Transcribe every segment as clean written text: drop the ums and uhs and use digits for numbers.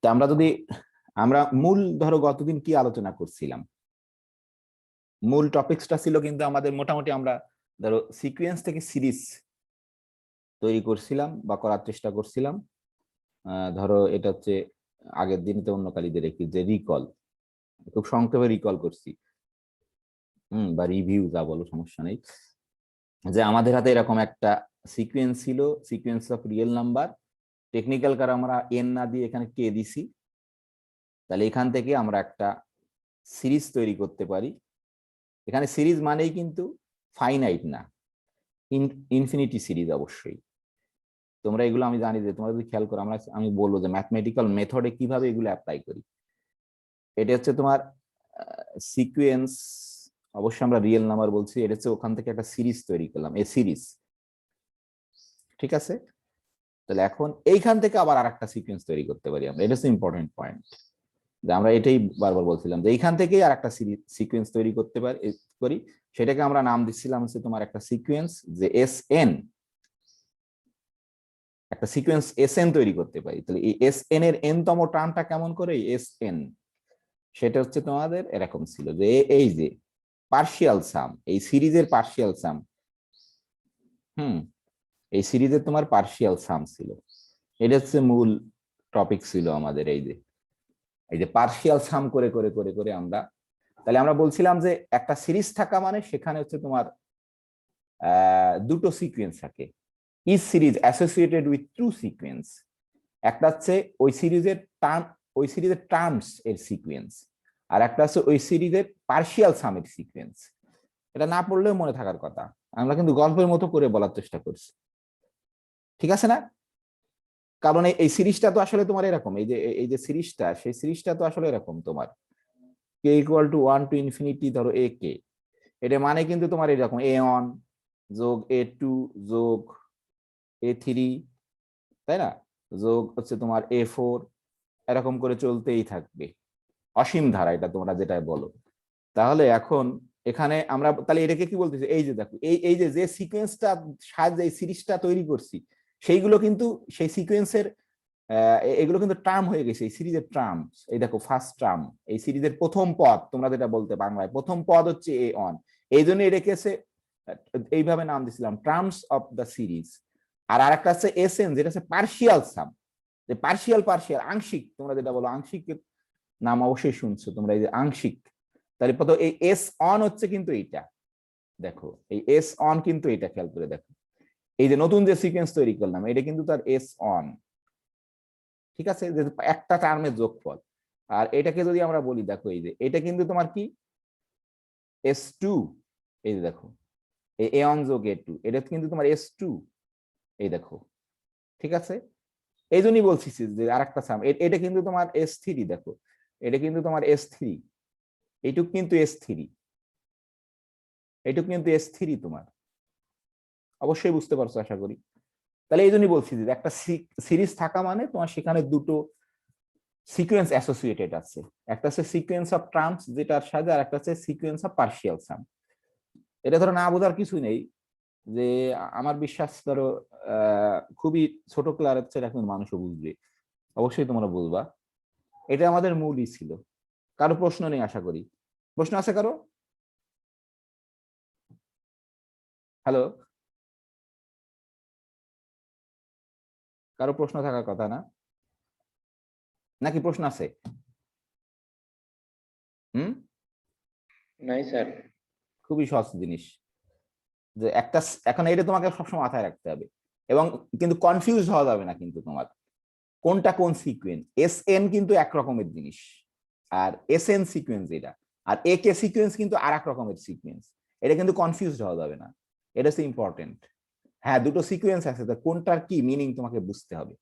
তা আমরা মূল ধরো গতদিন কি আলোচনা করছিলাম, মূল টপিকসটা ছিল কিন্তু আমাদের মোটামুটি আমরা ধরো সিকোয়েন্স থেকে সিরিজ তৈরি করছিলাম বা করার চেষ্টা করছিলাম। ধরো এটা হচ্ছে আগের দিনতে অন্য কালীদের একটি যে রিকল, খুব সংক্ষেপে রিকল করছি, বা রিভিউ যা বলো সমস্যা নেই। যে আমাদের হাতে এরকম একটা সিকোয়েন্স ছিল, sequence of real number, technical কার আমরা এন না দিয়ে এখানে কে দিছি। তাহলে এখান থেকে আমরা একটা সিরিজ তৈরি করতে পারি। এখানে সিরিজ মানেই কিন্তু ফাইনাইট না, ইনফিনিটি সিরিজ অবশ্যই। তোমরা এগুলো আমি জানি যে তোমরা যদি খেয়াল করো, আমি বলবো যে ম্যাথমেটিক্যাল মেথডে কিভাবে এগুলো অ্যাপ্লাই করি। এটা হচ্ছে তোমার সিকোয়েন্স, অবশ্যই আমরা রিয়েল নাম্বার বলছি, এটা হচ্ছে ওখান থেকে একটা সিরিজ তৈরি করলাম, এই সিরিজ, ঠিক আছে। তাহলে এখন এইখান থেকে আবার আরেকটা সিকোয়েন্স তৈরি করতে পারি আমরা, এটা হচ্ছে ইম্পর্টেন্ট পয়েন্ট। যে আমরা এটাই বারবার বলছিলাম যে এইখান থেকেই আর একটা সিকোয়েন্স তৈরি করতে করি, সেটাকে আমরা নাম দিচ্ছিলাম হচ্ছে তোমার একটা সিকোয়েন্স, যে এস এন, একটা সিকোয়েন্স এস এন তৈরি করতে পারি। তাহলে এই এস এন এর এন তম টার্মটা কেমন করে, এস এন, সেটা হচ্ছে তোমাদের এরকম ছিল যে এই যে পার্শিয়াল সাম, এই সিরিজের পার্শিয়াল সাম, এই সিরিজের তোমার পার্শিয়াল সাম ছিল। এটা হচ্ছে মূল টপিক ছিল আমাদের, এই যে পার্শিয়াল সাম করে করে করে করে আমরা, তাহলে আমরা বলছিলাম যে একটা সিরিজ থাকা মানে সেখানে হচ্ছে তোমার দুটো সিকোয়েন্স থাকে, is series associated with two sequence. একটা হচ্ছে ওই সিরিজের টার্মস এর সিকোয়েন্স, আর একটা হচ্ছে ওই সিরিজের পার্শিয়াল সামের সিকোয়েন্স। এটা না পড়লেও মনে থাকার কথা, আমরা কিন্তু গল্পের মতো করে বলার চেষ্টা করছি, ঠিক আছে না? কারণ এই সিরিজটা তো আসলে তোমার এরকম, এই যে সিরিজটা, সেই সিরিজটা তো আসলে এরকম তোমার কে ইকুয়াল টু 1 টু ইনফিনিটি, ধরো এ কে, এটা মানে কিন্তু তোমার এরকম A1 যোগ A2 যোগ A3, তাই না, যোগ হচ্ছে তোমার A4, এরকম করে চলতেই থাকবে, অসীম ধারা, এটা তোমরা যেটা বলো। তাহলে এখন এখানে আমরা তাহলে এটাকে কি বলতেছি, এই যে দেখো এই যে সিকোয়েন্সটা সাহায্যে এই সিরিজটা তৈরি করছি, সেইগুলো কিন্তু সেই সিকোয়েন্সের এগুলো কিন্তু টার্ম হয়ে গেছে, এই সিরিজের টার্ম। এই দেখো ফার্স্ট টার্ম, এই সিরিজের প্রথম পদ, তোমরা যেটা বলতে বাংলায় প্রথম পদ হচ্ছে A1, এই জন্য রেখেছে এইভাবে নাম দিছিলাম টার্মস অফ দ্য সিরিজ। আর আরেকটা আছে এসএন, যেটা হচ্ছে পার্শিয়াল সাম, যে পার্শিয়াল আংশিক, তোমরা যেটা বলো আংশিকের নাম অবশ্যই শুনছো তোমরা, এই যে আংশিক। তাহলে প্রথম এই এস অন হচ্ছে কিন্তু এইটা, দেখো এই এস অন কিন্তু এটা, খেয়াল করে দেখো, এই যে নতুন যে সিকোয়েন্স তৈরি করলাম এটা কিন্তু তার এস অন, ঠিক আছে, যে একটা টার্মের যোগফল। আর এটাকে যদি আমরা বলি, দেখো এই যে এটা কিন্তু তোমার কি S2, এই যে দেখো এই A1 যোগ A2, এটা কিন্তু তোমার S2, এই দেখো, ঠিক আছে। এই জন্যই বলছি যে আরেকটা সাম, এটা কিন্তু তোমার S3, দেখো এটা কিন্তু তোমার S3, এইটুক কিন্তু S3, এইটুক কিন্তু S3 তোমার, অবশ্যই বুঝতে পারছো আশা করি। তাহলে এই জন্যই বলছি যে একটা সিরিজ থাকা মানে তোমার সেখানে দুটো সিকোয়েন্স অ্যাসোসিয়েটেড আছে, একটা হচ্ছে সিকোয়েন্স অফ টার্মস যেটার সাথে, আর একটা হচ্ছে সিকোয়েন্স অফ পার্শিয়াল সাম। এটা ধরো না বোঝার কিছুই নেই, যে আমার বিশ্বাস ধরো খুবই ছোট ক্লাসের এখন মানুষও বুঝবে, অবশ্যই তোমরা বুঝবা। এটা আমাদের মূলই ছিল। কারো প্রশ্ন নেই আশা করি? প্রশ্ন আছে কারো? হ্যালো, কারো প্রশ্ন থাকার কথা না, নাকি প্রশ্ন আছে? হুম, নাই স্যার। খুবই সহজ জিনিস, যে একটা এখন এটা তোমাকে সবসময় মাথায় রাখতে হবে, এবং কিন্তু কনফিউজ হওয়া যাবে না কিন্তু তোমার, কোনটা কোন সিকোয়েন্স। এস এন কিন্তু এক রকমের জিনিস, আর এস এন সিকোয়েন্স এটা, আর এ কে সিকোয়েন্স কিন্তু আর এক রকমের সিকোয়েন্স, এটা কিন্তু কনফিউজ হওয়া যাবে না, এটা হচ্ছে ইম্পর্টেন্ট। হ্যাঁ, দুটো সিকোয়েন্স আছে, তো কোনটার কি মিনিং তোমাকে বুঝতে হবে।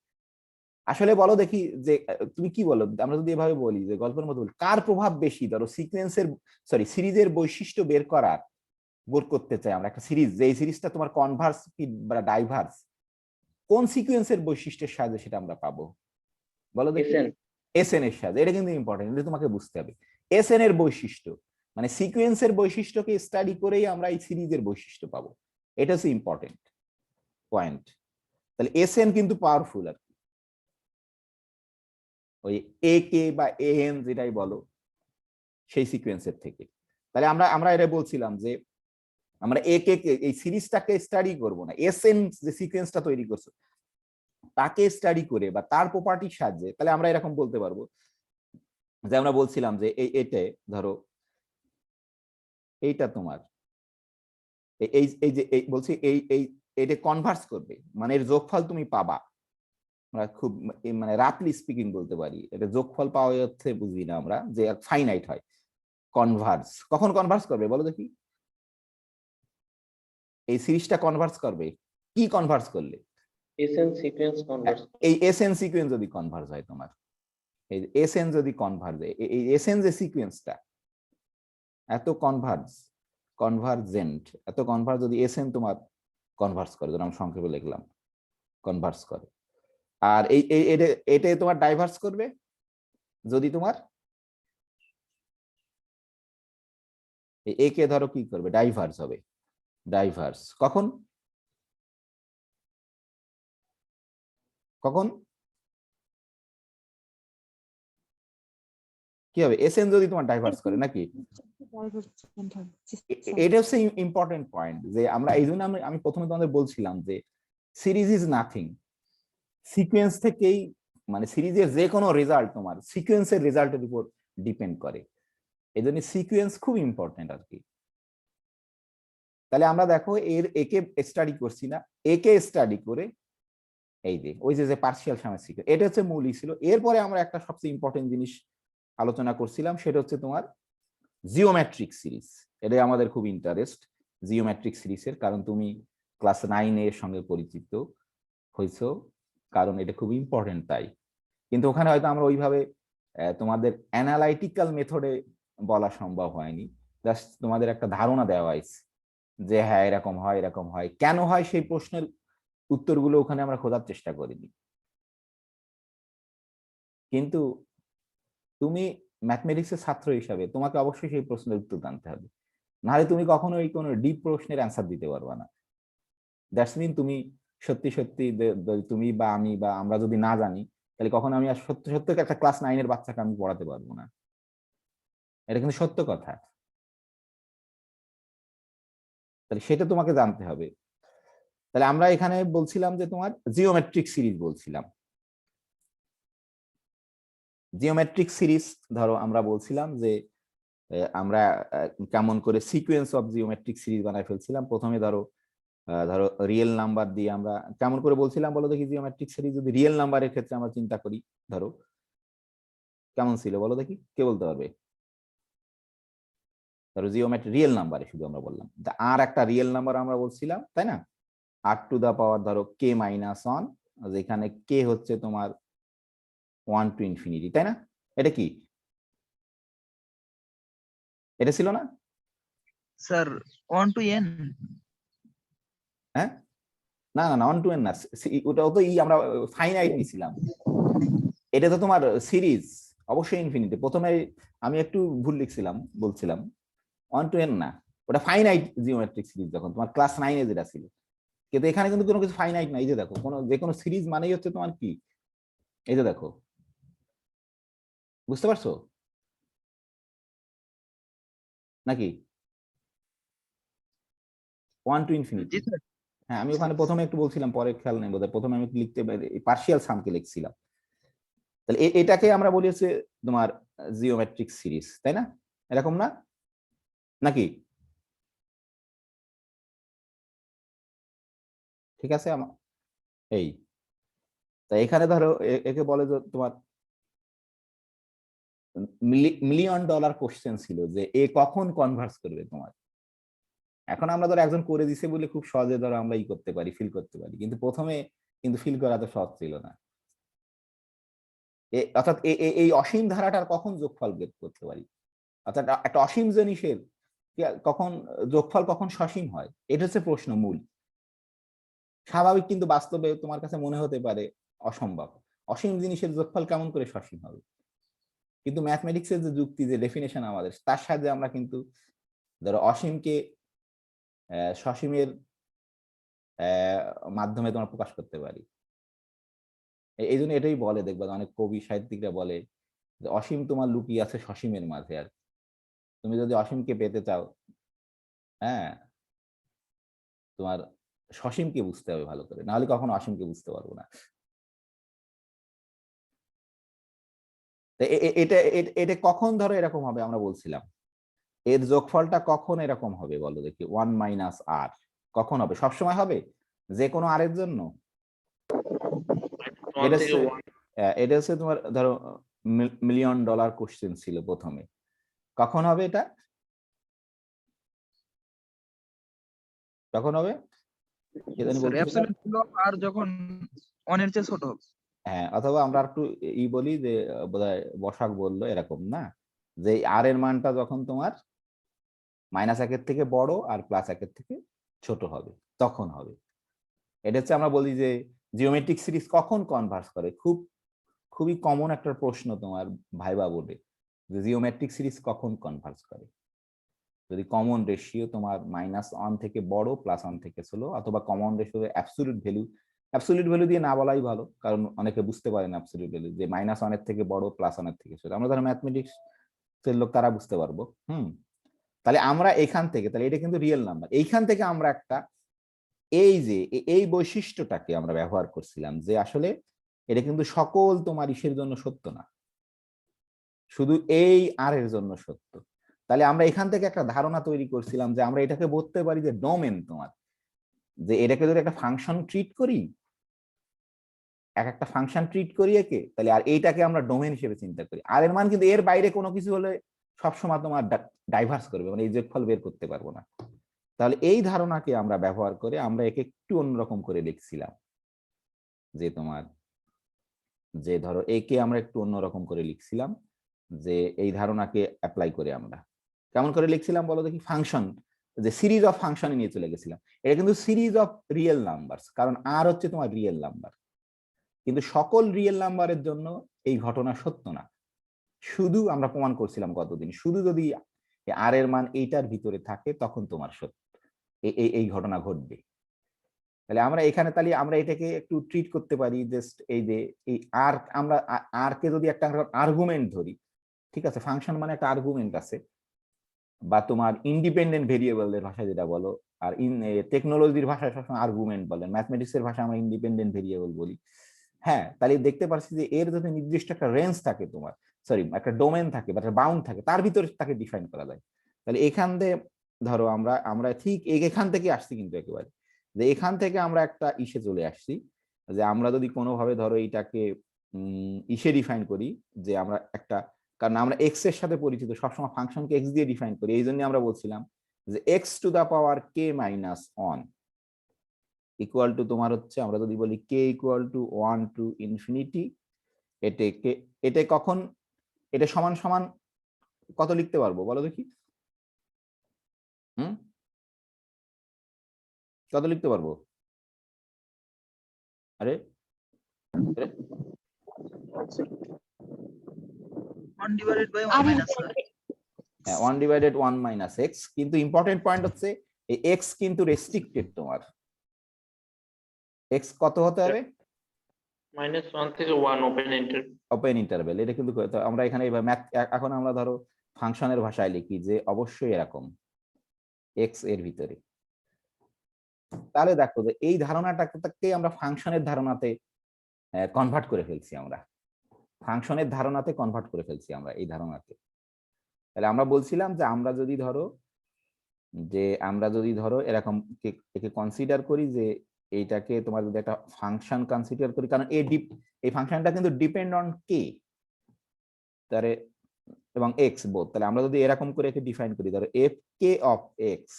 আসলে বলো দেখি যে তুমি কি বলো, আমরা যদি এভাবে বলি যে গল্পের মতো বলি, কার প্রভাব বেশি ধরো সিকোয়েন্সের, সিরিজের বৈশিষ্ট্য বের করতে চাই আমরা, একটা সিরিজ, যে এই সিরিজটা তোমার কনভার্স কি বা ডাইভার্স, কোন সিকোয়েন্সের বৈশিষ্ট্যের সাহায্যে সেটা আমরা পাবো, বলো দেখি। এসএন। এস এন এর সাথে, এটা কিন্তু ইম্পর্টেন্ট, এটা তোমাকে বুঝতে হবে। এস এন এর বৈশিষ্ট্য মানে সিকোয়েন্সের বৈশিষ্ট্যকে স্টাডি করেই আমরা এই সিরিজের বৈশিষ্ট্য পাবো, এটা হচ্ছে ইম্পর্টেন্ট পয়েন্ট। তাহলে এস এন কিন্তু পাওয়ারফুল আর ওই এ কে বা এ এন যেটাই বলো সেই সিকোয়েন্সের থেকে। তাহলে আমরা আমরা এটা বলছিলাম যে আমরা এ কে এই সিরিজটাকে স্টাডি করব না, এস এন যে সিকোয়েন্সটা তৈরি করছে তাকে স্টাডি করে বা তার প্রপার্টির সাহায্যে, তাহলে আমরা এরকম বলতে পারবো যে আমরা বলছিলাম যে এতে ধরো এইটা তোমার এই এই যে এই বলছি এই এই এটা কনভার্স করবে, মানে এর যোগফল তুমি পাবা। আমরা খুব মানে রাফলি স্পিকিং বলতে পারি, এটা যোগফল পাওয়া যাচ্ছে বুঝি না আমরা, যে ফাইনাইট হয়। কনভার্স কখন কনভার্স করবে বলো দেখি? এই সিরিজটা কনভার্স করবে কি কনভার্স করলে? SN sequence converge. এই এসএন সিকোয়েন্স যদি কনভার্স হয় তোমার, এই এসএন যদি কনভার্স হয়, এই এসএন যে সিকোয়েন্সটা এত কনভার্জেন্ট এত কনভার্স যদি এসএন তোমার কনভার্স করে, যেটা আমি সংক্ষেপে লিখলাম কনভার্স করে, আর এই এটা তোমার ডাইভার্স করবে যদি তোমার এ কে ধরো কি করবে, ডাইভার্স হবে। ডাইভার্স কখন কখন কি হবে? এসএন যদি তোমার ডাইভার্স করে নাকি? এটা হচ্ছে ইম্পর্টেন্ট পয়েন্ট, যে আমরা এই জন্য আমি প্রথমে তোমাদের বলছিলাম যে সিরিজ ইজ নাথিং, সিকোয়েন্স থেকেই, মানে সিরিজের যে কোনো রেজাল্ট তোমার সিকোয়েন্সের রেজাল্টের উপর ডিপেন্ড করে, এই জন্য সিকোয়েন্স খুব ইম্পর্টেন্ট আর কি। তাহলে আমরা দেখো এর একে স্টাডি করছি না, একে স্টাডি করে এই যে ওই যে পার্সিয়াল সামের সিকোয়েন্স, এটা হচ্ছে মূলই ছিল। এরপরে আমরা একটা সবচেয়ে ইম্পর্টেন্ট জিনিস আলোচনা করছিলাম, সেটা হচ্ছে তোমার জিওমেট্রিক সিরিজ। এটাই আমাদের খুব ইন্টারেস্ট জিওমেট্রিক সিরিজের, কারণ তুমি ক্লাস 9 এর সঙ্গে পরিচিত হয়েছো, কারণ এটা খুব ইম্পর্টেন্ট তাই। কিন্তু ওখানে হয়তো আমরা ওইভাবে তোমাদের অ্যানালাইটিক্যাল মেথডে বলা সম্ভব হয়নি, জাস্ট তোমাদের একটা ধারণা দেওয়া হয়েছে যে হ্যাঁ এরকম হয় এরকম হয়, কেন হয় সেই প্রশ্নের উত্তরগুলো ওখানে আমরা খোঁজার চেষ্টা করিনি। কিন্তু তুমি ম্যাথমেটিক্সের ছাত্র হিসাবে তোমাকে অবশ্যই সেই প্রশ্নের উত্তর জানতে হবে, নাহলে তুমি কখনোই কোনো ডিপ প্রশ্নের অ্যান্সার দিতে পারবে না। দ্যাটস মিন তুমি সত্যি সত্যি তুমি বা আমি বা আমরা যদি না জানি, তাহলে কখনো আমি আর সত্য সত্য একটা ক্লাস 9 এর বাচ্চাকে আমি পড়াতে পারবো না, এটা কিন্তু সত্য কথা। তাহলে সেটা তোমাকে জানতে হবে। তাহলে আমরা এখানে বলছিলাম যে তোমার জিওমেট্রিক সিরিজ বলছিলাম। জিওমেট্রিক সিরিজ ধরো আমরা বলছিলাম যে আমরা কেমন করে সিকোয়েন্স অফ জিওমেট্রিক সিরিজ বানায় ফেলছিলাম। প্রথমে ধরো ধরো রিয়েল নাম্বার দিয়ে আমরা কেমন করে বলছিলাম বলো দেখি, জিওমেট্রিক সিরিজ যদি রিয়েল নাম্বারের ক্ষেত্রে আমরা চিন্তা করি, ধরো কেমন ছিল বলো দেখি, কে বলতে পারবে? ধরো জিওমেট্রি রিয়েল নাম্বারে শুধু আমরা বললাম, আর একটা রিয়েল নাম্বার আমরা বলছিলাম তাই না, আর টু দা পাওয়ার ধরো কে মাইনাস ওয়ান, যেখানে কে হচ্ছে তোমার 1 টু ইনফিনিটি, তাই না? এটা কি, এটা ছিল না? Sir 1 to n। হ্যাঁ না না না 1 টু এন না, ওটাও তো আমরা ফাইনাইট নিছিলাম। এটা তো তোমার সিরিজ, অবশ্যই ইনফিনিটি। প্রথমে আমি একটু ভুল লিখছিলাম, বলছিলাম 1 টু এন না, ওটা ফাইনাইট জিওমেট্রিক সিরিজ যখন তোমার ক্লাস 9 এ যেটা ছিল। কিন্তু এখানে কিন্তু কোনো কিছু ফাইনাইট নাই, এই যে দেখো কোনো যে কোনো সিরিজ মানেই হচ্ছে তোমার কি, এই যে দেখো, বুঝতে পারছো নাকি? 1 টু ইনফিনিটি। G sir. হ্যাঁ আমি ওখানে প্রথমে একটু বলছিলাম, পরে খেয়াল নেই বোধহয়, প্রথমে আমি লিখতে পার্শিয়াল সামকে লিখছিলাম। তাহলে এটাকে আমরা বলি হচ্ছে তোমার জিওমেট্রিক সিরিজ, তাই না? এরকম না নাকি? ঠিক আছে এই, তাই এখানে ধরো একে বলে যে তোমার মিলিয়ন ডলার কোশ্চেন ছিল যে এ কখন কনভার্স করবে তোমার। এখন আমরা ধরো একজন করে দিছে বলে খুব সহজে ধরো আমরা করতে পারি, ফিল করতে পারি, কিন্তু প্রথমে কিন্তু ফিল করা তো সহজ ছিল না। অর্থাৎ এই অসীম ধারাটার কখন যোগফল বের করতে পারি, অর্থাৎ একটা অসীম জিনিসের কখন যোগফল কখন সসীম হয়, এটা হচ্ছে প্রশ্ন মূল। স্বাভাবিক, কিন্তু বাস্তবে তোমার কাছে মনে হতে পারে অসম্ভব, অসীম জিনিসের যোগফল কেমন করে সসীম হবে। কিন্তু ম্যাথমেটিক্সের যে যুক্তি, যে ডেফিনেশন আমাদের, তার সাহায্যে আমরা কিন্তু ধরো অসীমকে সসীমের মাধ্যমে তোমার প্রকাশ করতে পারি। এই জন্য এটাই বলে, দেখবা অনেক কবি সাহিত্যিকরা বলে যে অসীম তোমার লুকিয়ে আছে সসীমের মাঝে। আর তুমি যদি অসীমকে পেতে চাও, হ্যাঁ, তোমার সসীমকে বুঝতে হবে ভালো করে, নাহলে কখনো অসীমকে বুঝতে পারবো না। এটা এটা কখন ধরো এরকম হবে আমরা বলছিলাম, এর যোগফলটা কখন এরকম হবে বলো দেখি, 1 - r কখন হবে? সবসময় হবে যে কোনো আর এর জন্য? ওয়ান এটা থেকে হচ্ছে ওয়ান। এটা হচ্ছে তোমার ধরো $1,000,000 কোশ্চেন ছিল প্রথমে, কখন হবে এটা? কখন হবে কে জানি স্যার বলতেছিলাম? অ্যাবসলিউট ছিল আর যখন 1 এর চেয়ে ছোট হবে। হ্যাঁ, অথবা আমরা একটু বলি যে বোধহয় বসাক বললো এরকম না, যে আর এর মানটা যখন তোমার -1 থেকে বড় আর +1 থেকে ছোট হবে তখন হবে। এটা হচ্ছে আমরা বলি যে জিওমেট্রিক সিরিজ কখন কনভার্জ করে। খুবই কমন একটা প্রশ্ন তোমার ভাইবা বোর্ডে, যে জিওমেট্রিক সিরিজ কখন কনভার্জ করে, যদি কমন রেশিও তোমার -1 থেকে বড়, +1 থেকে ছোট, অথবা কমন রেশিও অ্যাবসলিউট ভ্যালু দিয়ে না বলাই ভালো, কারণ অনেকে বুঝতে পারে না অ্যাবসলিউট ভ্যালু, যে -1 থেকে বড়, +1 থেকে ছোট। আমরা যারা ম্যাথমেটিক্স এর লোক তারা বুঝতে পারবো। তাহলে আমরা এখান থেকে, তাহলে এটা কিন্তু রিয়েল নাম্বার, এইখান থেকে আমরা একটা এই যে এই বৈশিষ্ট্যটাকে আমরা ব্যবহার করছিলাম, যে আসলে এটা কিন্তু সকল তোমার ইসের জন্য সত্য না, শুধু এই আর এর জন্য সত্য। তাহলে আমরা এখান থেকে একটা ধারণা তৈরি করছিলাম যে আমরা এটাকে বলতে পারি যে ডোমেন তোমার, যে এটাকে যদি একটা ফাংশন ট্রিট করি, একটা ফাংশন ট্রিট করি একে, তাহলে আর এইটাকে আমরা ডোমেন হিসেবে চিন্তা করি। আর এর মান কিন্তু এর বাইরে কোনো কিছু হলে সবসময় তোমার ডাইভার্স করবে, মানে এই যোগফল বের করতে পারবো না। তাহলে এই ধারণাকে আমরা ব্যবহার করে আমরা একে একটু অন্যরকম করে লিখছিলাম, যে তোমার, যে ধরো একে আমরা একটু অন্যরকম করে লিখছিলাম, যে এই ধারণাকে অ্যাপ্লাই করে আমরা কেমন করে লিখছিলাম বলো দেখি, ফাংশন, যে সিরিজ অফ ফাংশনে নিয়ে চলে গেছিলাম। এটা কিন্তু সিরিজ অফ রিয়েল নাম্বার, কারণ আর হচ্ছে তোমার রিয়েল নাম্বার, কিন্তু সকল রিয়েল নাম্বারের জন্য এই ঘটনা সত্য না। শুধু আমরা প্রমাণ করছিলাম কতদিন, শুধু যদি আর এর মান এইটার ভিতরে থাকে তখন তোমার সত্য, এই ঘটনা ঘটবে। তাহলে আমরা এখানে, তাহলে আমরা এটাকে একটু ট্রিট করতে পারি জাস্ট এই যে এই আর, আমরা আর কে যদি একটা আর্গুমেন্ট ধরি, ঠিক আছে, ফাংশন মানে একটা আর্গুমেন্ট আছে, বা তোমার ইন্ডিপেন্ডেন্ট ভেরিয়েবলের ভাষায় যেটা বলো, আর টেকনোলজির ভাষায় সবসময় আর্গুমেন্ট বলেন, ম্যাথমেটিক্স এর ভাষায় আমরা ইন্ডিপেন্ডেন্ট ভেরিয়েবল বলি। হ্যাঁ, তাহলে দেখতে পাচ্ছি যে এর যদি নির্দিষ্ট একটা রেঞ্জ থাকে তোমার, সরি একটা ডোমেন থাকে বা একটা বাউন্ড থাকে, তার ভিতরে তাকে ডিফাইন করা যায়। তাহলে এখান থেকে ধরো আমরা আমরা ঠিক এখান থেকে আসছি কিন্তু একেবারে, যে এখান থেকে আমরা একটা ইসে চলে আসছি, যে আমরা যদি কোনোভাবে ধরো এইটাকে ইসে ডিফাইন করি, যে আমরা একটা, কারণ আমরা এক্স এর সাথে পরিচিত, সবসময় ফাংশনকে এক্স দিয়ে ডিফাইন করি, এই জন্য আমরা বলছিলাম যে x⁻k-1 ইকুয়াল টু তোমার হচ্ছে, আমরা যদি বলি k = 1 to infinity, এটাকে এটা কখন, এটা সমান সমান কত লিখতে পারবো বলো দেখি? কত লিখতে পারবো? আরে 1 divided by 1 minus r। হ্যাঁ, 1/1 - x, কিন্তু ইম্পর্টেন্ট পয়েন্ট হচ্ছে এই x কিন্তু রেস্ট্রিক্টেড তোমার, x কত হতে হবে? -1 থেকে 1 ওপেন ইন্টারভ্যাল। এটা কিন্তু আমরা এখানে ম্যাথ, এখন আমরা ধরো ফাংশনের ভাষায় লিখি যে অবশ্যই এরকম x এর ভিতরে। তাহলে দেখো যে এই ধারণাটাকে আমরা ফাংশনের ধারণাতে কনভার্ট করে ফেলছি, আমরা ফাংশনের ধারণাতে কনভার্ট করে ফেলছি আমরা এই ধারণাকে। তাহলে আমরা বলছিলাম যে আমরা যদি ধরো এরকম একে কনসিডার করি, যে এইটাকে তোমার যদি একটা ফাংশন কনসিডার করি, কারণ এই ফাংশনটা কিন্তু ডিপেন্ড অন কে, তাহলে এবং এক্স বোথ, তাহলে আমরা যদি এরকম করে একে ডিফাইন করি, ধরো F K of X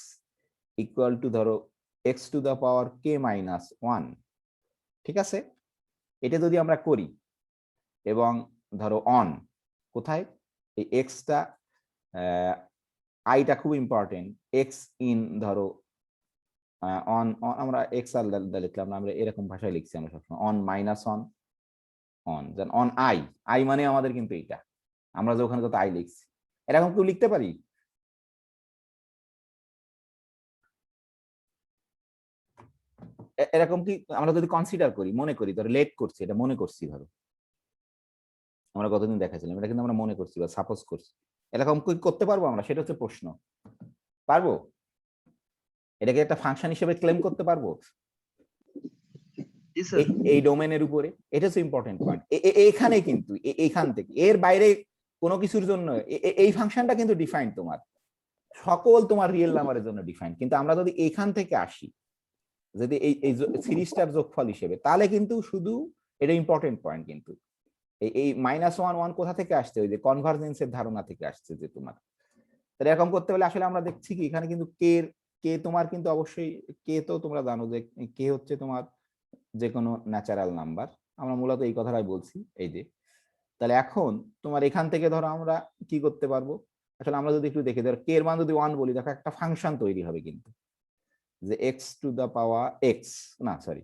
equal two ধরো x⁻k-1, ঠিক আছে, এটা যদি আমরা করি, এবং ধরো অন কোথায়, এই এক্সটা আইটা খুব ইম্পর্টেন্ট, এক্স ইন ধরো অন, আমরা এক্স আর লিখলাম না, আমরা এরকম ভাষায় লিখছি আমরা সবসময়, অন -1 অন, দেন অন আই মানে আমাদের কিন্তু এইটা, আমরা যে ওখানে কত আই লিখছি, এরকম কেউ লিখতে পারি? এরকম কি আমরা যদি কনসিডার করি, মনে করি, ধরো লেট করছি, এটা মনে করছি, ধরো আমরা কতদিন দেখাছিলাম, এটা কিন্তু আমরা মনে করছি বা সাপোজ করছি, এরকম কি করতে পারবো আমরা? সেটা হচ্ছে প্রশ্ন। পারবো? এটাকে একটা ফাংশন হিসেবে ক্লেম করতে পারবো জি স্যার। এই ডোমেনের উপরে? এটা হচ্ছে ইম্পর্টেন্ট পয়েন্ট। এখানে কিন্তু এইখান থেকে এর বাইরে কোনো কিছুর জন্য এই ফাংশনটা কিন্তু ডিফাইন্ড তোমার, সকল তোমার রিয়েল নাম্বারের জন্য ডিফাইন্ড। কিন্তু আমরা যদি এইখান থেকে আসি, যদি এই সিরিজটার যোগফল হিসেবে, তাহলে কিন্তু শুধু এটা ইম্পর্টেন্ট পয়েন্ট। কিন্তু এই -1 1 কোথা থেকে আসছে? ওই যে কনভার্জেন্সের ধারণা থেকে আসছে যে তোমার। তাহলে এরকম করতে হলে আসলে আমরা দেখছি কি এখানে কিন্তু কে তোমার কিন্তু অবশ্যই, কে তো তোমরা জানো যে কে হচ্ছে তোমার যে কোনো ন্যাচারাল নাম্বার। আমরা মূলত এই কথাটাই বলছি। এই যে তাহলে এখন তোমার এখান থেকে ধরো আমরা কি করতে পারবো? আসলে আমরা যদি একটু দেখি, ধরো কে এর মান যদি 1 বলি, দেখো একটা ফাংশন তৈরি হবে কিন্তু, যে x to the power x, না সরি,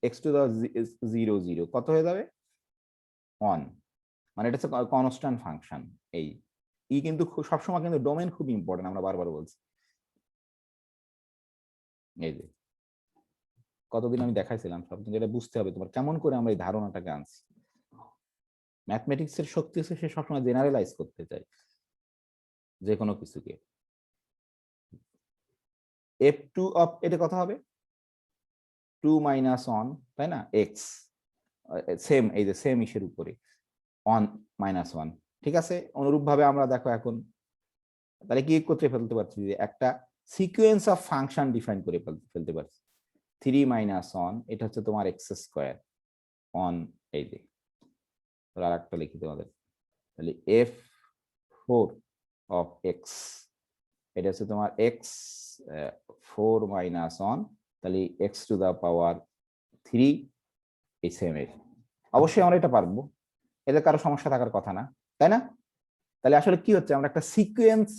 এক্স টু দা 0 0 কত হয়ে যাবে? 1। মানে এটা হচ্ছে কনস্ট্যান্ট ফাংশন। এই কিন্তু সবসময় কিন্তু ডোমেন খুব ইম্পর্টেন্ট, আমরা বারবার বলছি। এই যে কতদিন আমি দেখাইছিলাম, সব যেটা বুঝতে হবে তোমার কেমন করে আমরা এই ধারণাটাকে আনছি। ম্যাথমেটিক্স এর শক্তি হচ্ছে সে সবসময় জেনারেলাইজ করতে চায় যে কোনো কিছুকে। f2 অফ এটা কত হবে? 2 - 1, তাই না? এক্স সেম, এই যে সেম ইসের উপরে 1 - 1, ঠিক আছে। অনুরূপ ভাবে আমরা দেখো এখন তাহলে কি করতে ফেলতে পারছি, যে একটা সিকোয়েন্স অফ ফাংশন ডিফাইন করে ফেলতে পারছি। 3 - 1 এটা হচ্ছে তোমার এক্স স্কোয়ার 1, এই যে আর একটা লিখি তোমাদের, তাহলে f4 অফ এক্স এটা হচ্ছে তোমার এক্স 4 - 1, তাহলে এক্স টু দা পাওয়ার 3, এই সেম এর। অবশ্যই আমরা এটা পারবো, এদের কারো সমস্যা থাকার কথা না, তাই না? তাহলে আসলে কি হচ্ছে, আমরা একটা সিকোয়েন্স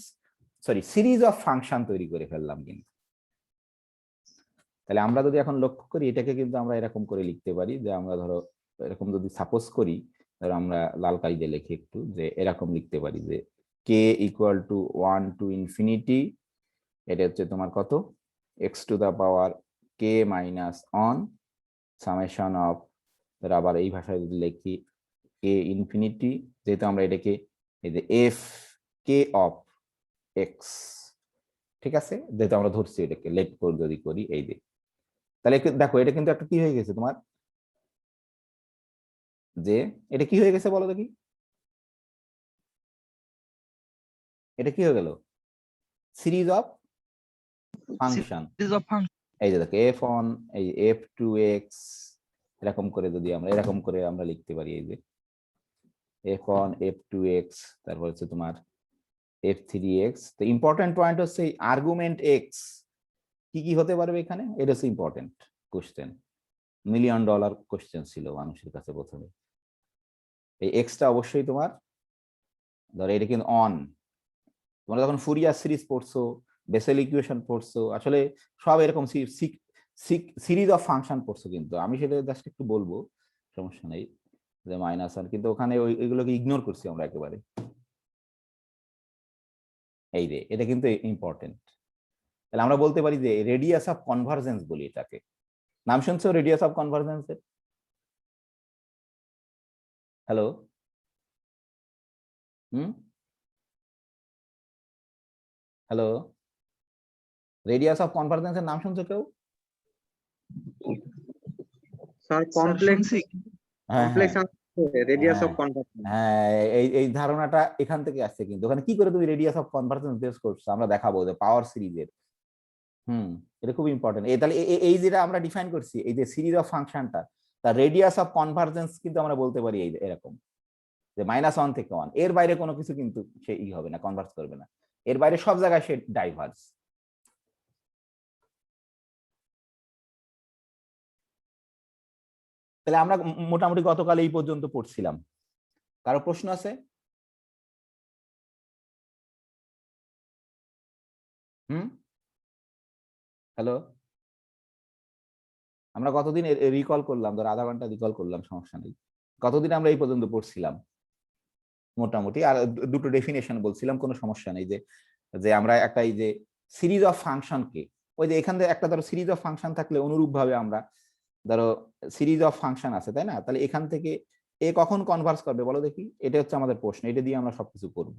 সিরিজ অফ ফাংশন তৈরি করে ফেললাম কিন্তু। তাহলে আমরা যদি এখন লক্ষ্য করি, এটাকে কিন্তু আমরা এরকম করে লিখতে পারি, যে আমরা ধরো এরকম যদি সাপোজ করি, ধরো আমরা লাল কালি দিয়ে লিখি একটু, যে এরকম লিখতে পারি যে কে ইকুয়াল টু 1 টু ইনফিনিটি, এটা হচ্ছে তোমার কত, x to the power k -1 summation of, আবার এই ভাষায় যদি লিখি কে ইনফিনিটি, যেহেতু আমরা এটাকে এই যে এফ কে অফ এক্স, ঠিক আছে, যেহেতু আমরা ধরছি এটাকে লেট করে যদি করি, এই যে তাহলে দেখো এটা কিন্তু একটা কি হয়ে গেছে তোমার, যে এটা কি হয়ে গেছে বলো দেখি, এটা কি হয়ে গেল? Series of function. Series of function. এই যে দেখো f1, এই f2x, এরকম করে যদি আমরা এরকম করে আমরা লিখতে পারি, এই যে f1 f2x, তারপর হচ্ছে তোমার f3x। তো ইম্পর্টেন্ট পয়েন্ট হচ্ছে আর্গুমেন্ট x কি কি হতে পারবে এখানে, এটা হচ্ছে ইম্পর্টেন্ট কোশ্চেন, $1 মিলিয়ন কোশ্চেন ছিল মানুষের কাছে প্রথমে। এই এক্সটা অবশ্যই তোমার, ধরো এটা কিন্তু অন, তোমরা যখন ফুরিয়ার সিরিজ পড়ছো, বেসেল ইকুয়েশন পড়ছো, আসলে সব এরকম সিরিজ অফ ফাংশন পড়ছো, কিন্তু আমি সেটা জাস্ট একটু বলবো, সমস্যা নেই, যে -1, কিন্তু ওখানে ওইগুলোকে ইগনোর করছি আমরা একেবারে। এই রে, এটা কিন্তু ইম্পর্টেন্ট। তাহলে আমরা বলতে পারি যে রেডিয়াস অফ কনভার্জেন্স বলি এটাকে। নাম শুনছো রেডিয়াস অফ কনভার্জেন্সের? হ্যালো, হ্যালো, রেডিয়াস অফ কনভার্জেন্সের নাম শুনছো কেউ? স্যার স্যার কমপ্লেক্স শুনছি। হ্যাঁ হ্যাঁ রেডিয়াস হ্যাঁ অফ কনভার্সন। হ্যাঁ, এই ধারণাটা এখান থেকে আসছে। কিন্তু ওখানে কি করে তুমি রেডিয়াস অফ কনভার্জেন্স বেস করছো আমরা দেখাবো, যে পাওয়ার সিরিজের। এটা খুব ইম্পর্টেন্ট। তাহলে এই যেটা আমরা ডিফাইন করছি, এই যে সিরিজ অফ ফাংশনটা, তার রেডিয়াস অফ কনভার্জেন্স কিন্তু আমরা বলতে পারি এই এরকম, যে -1 থেকে 1, এর বাইরে কোনো কিছু কিন্তু সে হবে না, কনভার্স করবে না, এর বাইরে সব জায়গায় সে ডাইভার্স। তাহলে আমরা মোটামুটি গতকাল এই পর্যন্ত পড়ছিলাম। কারো প্রশ্ন আছে? হ্যালো, আমরা কতদিন রিকল করলাম, ধর আধা ঘন্টা রিকল করলাম, সমস্যা নেই। কতদিন আমরা এই পর্যন্ত পড়ছিলাম মোটামুটি? আর দুটো ডেফিনেশন বলছিলাম, কোনো সমস্যা নেই, যে যে আমরা একটা এই যে সিরিজ অফ ফাংশনকে ওই যে এখান থেকে একটা ধরো সিরিজ অফ ফাংশন থাকলে অনুরূপ ভাবে আমরা ধরো সিরিজ অফ ফাংশন আছে তাই না, তাহলে এখান থেকে এ কখন কনভার্স করবে বলো দেখি, এটা হচ্ছে আমাদের প্রশ্ন, এটা দিয়ে আমরা সবকিছু করব।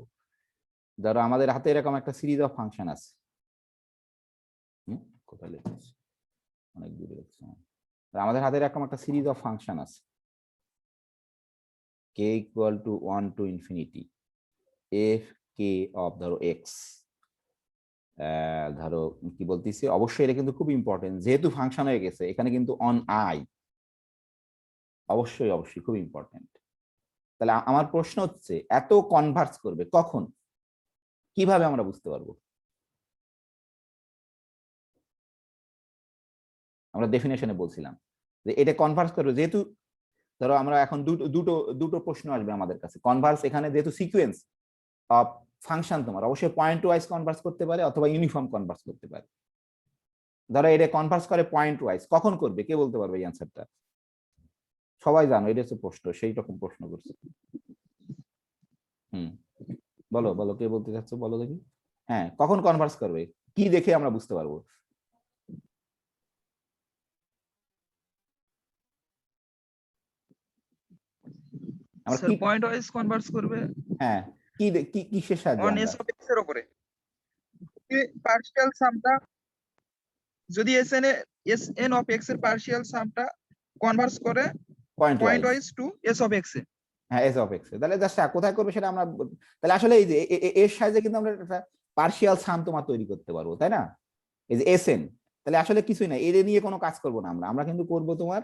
ধরো আমাদের হাতে এরকম একটা সিরিজ অফ ফাংশন আছে, কোথায় লিখেছি, অনেক দূরে লিখছি, আমাদের হাতে এরকম একটা সিরিজ অফ ফাংশন আছে k equal to 1 to infinity F K of ধরো এক্স, ধরো কি বলতেছি, অবশ্যই এটা কিন্তু খুব ইম্পর্টেন্ট, যেহেতু ফাংশন হয়ে গেছে এখানে কিন্তু অন আই, অবশ্যই অবশ্যই খুব ইম্পর্টেন্ট। তাহলে আমার প্রশ্ন হচ্ছে এত কনভার্স করবে কখন, কিভাবে আমরা বুঝতে পারবো? আমরা ডেফিনেশনে বলছিলাম যে এটা কনভার্স করবে, যেহেতু ধরো আমরা এখন দুটো দুটো প্রশ্ন আসবে আমাদের কাছে, কনভার্স এখানে যেহেতু সিকোয়েন্স অফ ফাংশন তোমার অবশ্যই পয়েন্ট ওয়াইজ কনভার্স করতে পারে অথবা ইউনিফর্ম কনভার্স করতে পারে। ধরো এটা কনভার্স করে পয়েন্ট ওয়াইজ, কখন করবে কে বলতে পারবে এই অ্যান্সারটা? সবাই জানো এটা হচ্ছে প্রশ্ন, সেই রকম প্রশ্ন করছে। বলো বলো কে বলতে চাচ্ছ, বলো দেখি। হ্যাঁ, কখন কনভার্স করবে, কি দেখে আমরা বুঝতে পারবো? আমরা স্যার কি, পয়েন্ট ওয়াইজ কনভার্স করবে হ্যাঁ কি কিসের সাহায্যে অন আমরা? এস অফ এক্স এর উপরে। পার্শিয়াল সামটা যদি এস এন অফ এক্স এর পার্শিয়াল সামটা কনভার্স করে point point wise, wise to S of X এ। হ্যাঁ এস অফ এক্স, তাহলে জাস্ট কোথায় করবে সেটা আমরা তাহলে আসলে এই যে এর সাহায্যে কিন্তু আমরা একটা পার্শিয়াল সাম তোমার তৈরি করতে পারবো তাই না, এই যে এস এন, তাহলে আসলে কিছুই না, এর নিয়ে কোনো কাজ করবো না আমরা, আমরা কিন্তু করবো তোমার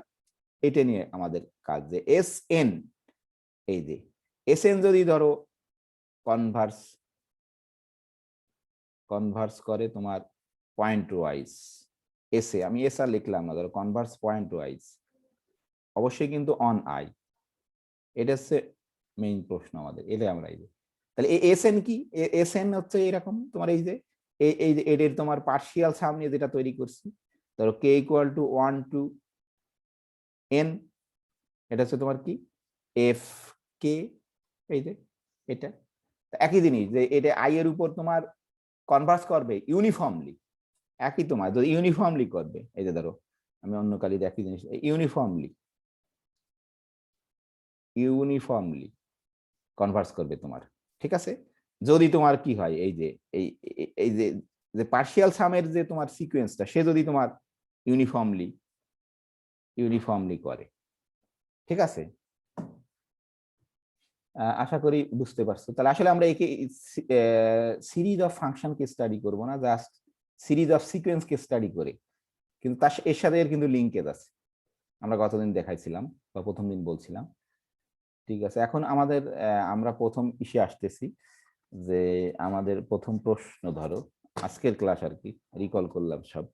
এটা নিয়ে আমাদের কাজ, যে এস এন, এই যে এস এন যদি ধরো কনভার্স কনভার্স করে তোমার পয়েন্ট ওয়াইজ এসে, আমি এস আর লিখলাম না, ধরো কনভার্স পয়েন্ট ওয়াইজ, অবশ্যই কিন্তু অন আই, এটা হচ্ছে মেইন প্রশ্ন আমাদের, এটা আমরা এই যে তাহলে এস এন কি, এস এন হচ্ছে এরকম তোমার এই যে এই যে এর তোমার পার্শিয়াল সাম নিয়ে যেটা তৈরি করছি, ধরো কে ইকুয়াল টু 1 টু এন, এটা হচ্ছে তোমার কি এফ কে, এই যে এটা একই জিনিস, যে এটা আই এর উপর তোমার কনভার্স করবে ইউনিফর্মলি, একই তোমার যদি ইউনিফর্মলি করবে, এই যে ধরো আমি অন্য কালিতে একই জিনিস, ইউনিফর্মলি ইউনিফর্মলি কনভার্স করবে তোমার, ঠিক আছে। যদি তোমার কি হয় এই যে এই যে যে পার্শিয়াল সামের যে তোমার সিকোয়েন্সটা, সে যদি তোমার ইউনিফর্মলি ইউনিফর্মলি করে, ঠিক আছে। আশা করি বুঝতে পারছো। তাহলে আসলে আমরা একে সিরিজ অফ ফাংশনকে স্টাডি করব না, জাস্ট সিরিজ অফ সিকোয়েন্সকে স্টাডি করে, কিন্তু তার এর সাথে এর কিন্তু লিঙ্কেজ আছে, আমরা গতদিন দেখাইছিলাম বা প্রথম দিন বলছিলাম। ঠিক আছে, এখন আমাদের আমরা প্রথম ইসে আসতেছি, যে আমাদের প্রথম প্রশ্ন ধরো আজকের ক্লাস আর কি রিকল করলাম সব,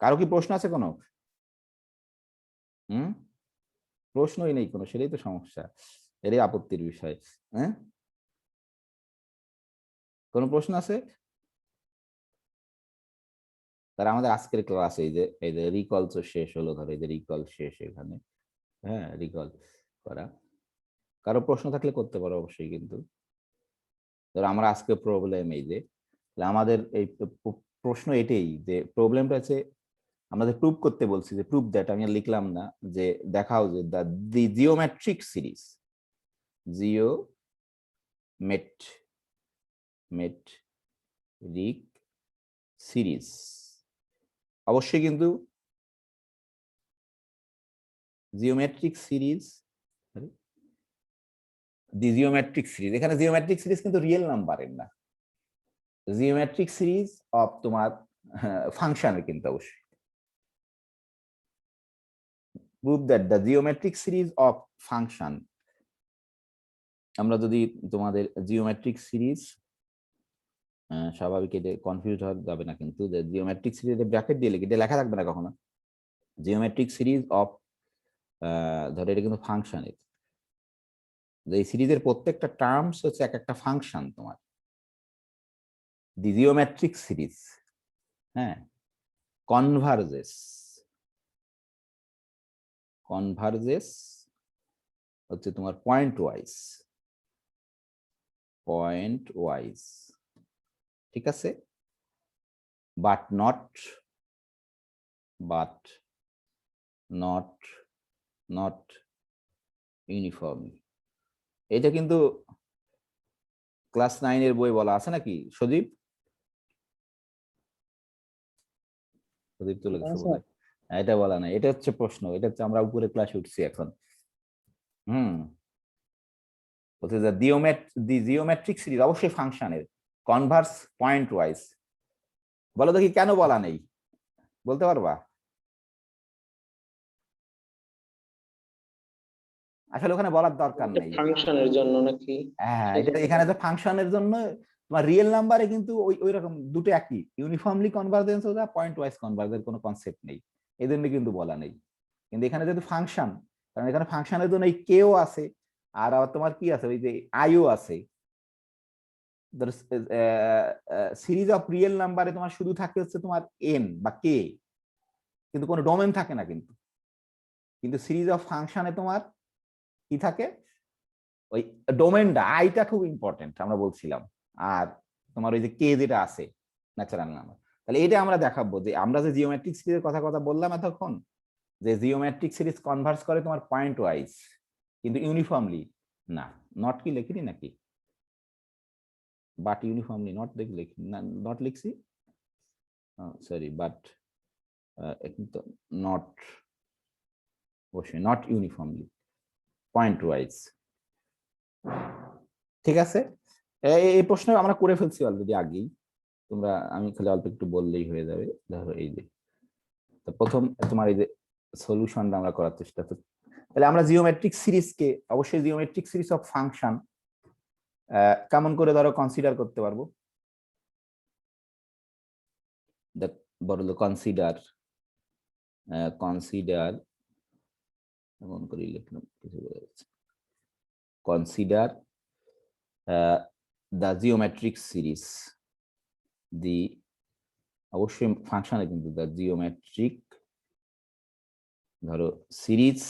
কারো কি প্রশ্ন আছে কোনো? প্রশ্নই নেই কোনো, সেটাই তো সমস্যা, এটাই আপত্তির বিষয়। হ্যাঁ, কোনো প্রশ্ন আছে? তার আমাদের আজকের ক্লাস এই যে রিকল তো শেষ হলো, ধরো এই যে রিকল শেষ এখানে, হ্যাঁ রিকল করা, কারো প্রশ্ন থাকলে করতে পারো অবশ্যই, কিন্তু ধরো আমরা আজকে প্রবলেম এই যে আমাদের এই প্রশ্ন এটাই, যে প্রবলেমটা আছে আমাদের প্রুভ করতে বলছি, যে প্রুভ দ্যাট, আমি আর লিখলাম না, যে দেখাও যে দি জিওমেট্রিক সিরিজ, মেট্রিক সিরিজ, অবশ্যই কিন্তু জিওমেট্রিক সিরিজ, দি জিওমেট্রিক সিরিজ, এখানে জিওমেট্রিক সিরিজ কিন্তু রিয়েল নাম্বারের না, জিওমেট্রিক সিরিজ অফ তোমার ফাংশনের কিন্তু অবশ্যই, prove that the geometric series of function, আমরা যদি তোমাদের জিওমেট্রিক সিরিজ, স্বাভাবিক এটা কনফিউজ হওয়া যাবে না, কিন্তু যে জিওমেট্রিক সিরিজে ব্র্যাকেট দিয়ে লিখে, এটা লেখা থাকবে না কখনো, জিওমেট্রিক সিরিজ অফ, ধরো এটা কিন্তু ফাংশনের, যে এই সিরিজের প্রত্যেকটা টার্মস হচ্ছে এক একটা ফাংশন তোমার, দি জিওমেট্রিক সিরিজ, হ্যাঁ কনভার্জেস হচ্ছে তোমার পয়েন্ট ওয়াইজ, ঠিক আছে, but not but not uniformly। এটা কিন্তু ক্লাস 9 এর বই বলা আছে নাকি সজীব? সজীব তো লিখছে বলে এটা বলা না, এটা হচ্ছে প্রশ্ন, এটা হচ্ছে আমরা উপরে ক্লাসে উঠছি এখন। বলতে দি জিওমেট্রিক সিরিজ অবশ্যই ফাংশনের কনভার্স পয়েন্ট ওয়াইজ। বলো দেখি কেন বলা নেই, বলতে পারবা? আসলে ওখানে বলার দরকার নেই, ফাংশনের জন্য নাকি? হ্যাঁ এটা এখানে যে ফাংশনের জন্য তোমার রিয়েল নাম্বারে কিন্তু ওই রকম দুটো একই, ইউনিফর্মলি কনভার্জেন্স ওটা পয়েন্ট ওয়াইজ কনভার্জেন্স কোনো কনসেপ্ট নেই, এই জন্য কিন্তু বলা নেই। কিন্তু এখানে যেহেতু ফাংশন, কারণ এখানে ফাংশনের জন্য এই কেও আছে, আর আবার তোমার কি আছে ওই যে আইও আছে। সিরিজ অফ রিয়েল নাম্বারে তোমার শুধু থাকে হচ্ছে তোমার এন বা কে, কিন্তু কোনো ডোমেন থাকে না। কিন্তু সিরিজ অফ ফাংশনে তোমার কি থাকে, ওই ডোমেনটা আইটা খুব ইম্পর্টেন্ট আমরা বলছিলাম, আর তোমার ওই যে কে যেটা আছে ন্যাচারাল নাম্বার। তাহলে এটা আমরা দেখাবো যে আমরা যে জিওমেট্রিক সিরিজের কথা বললাম এতক্ষণ, যে জিওমেট্রিক সিরিজ কনভার্স করে তোমার পয়েন্ট ওয়াইজ, কিন্তু ইউনিফর্মলি না। নট কি লিখিনি নাকি? বাট ইউনিফর্মলি নট লিখি না, নট লিখছি, সরি, বাট নট, অবশ্যই নট ইউনিফর্মলি পয়েন্ট ওয়াইজ। ঠিক আছে, এই প্রশ্ন আমরা করে ফেলছি অলরেডি আগেই, তোমরা আমি খালি অল্প একটু বললেই হয়ে যাবে। ধরো এই যে প্রথম তোমার এই যে সলিউশনটা আমরা করার চেষ্টা করছি। তাহলে আমরা জিওমেট্রিক সিরিজকে অবশ্যই জিওমেট্রিক সিরিজ অফ ফাংশন কেমন করে ধরো কনসিডার করতে পারবো? বলো কনসিডার, কনসিডার এমন করে লিখলাম কিছু বোঝা যাচ্ছে। কনসিডার দ্য জিওমেট্রিক সিরিজ, দি অবশ্যই ফাংশনে কিন্তু দ্য জিওমেট্রিক ধরো series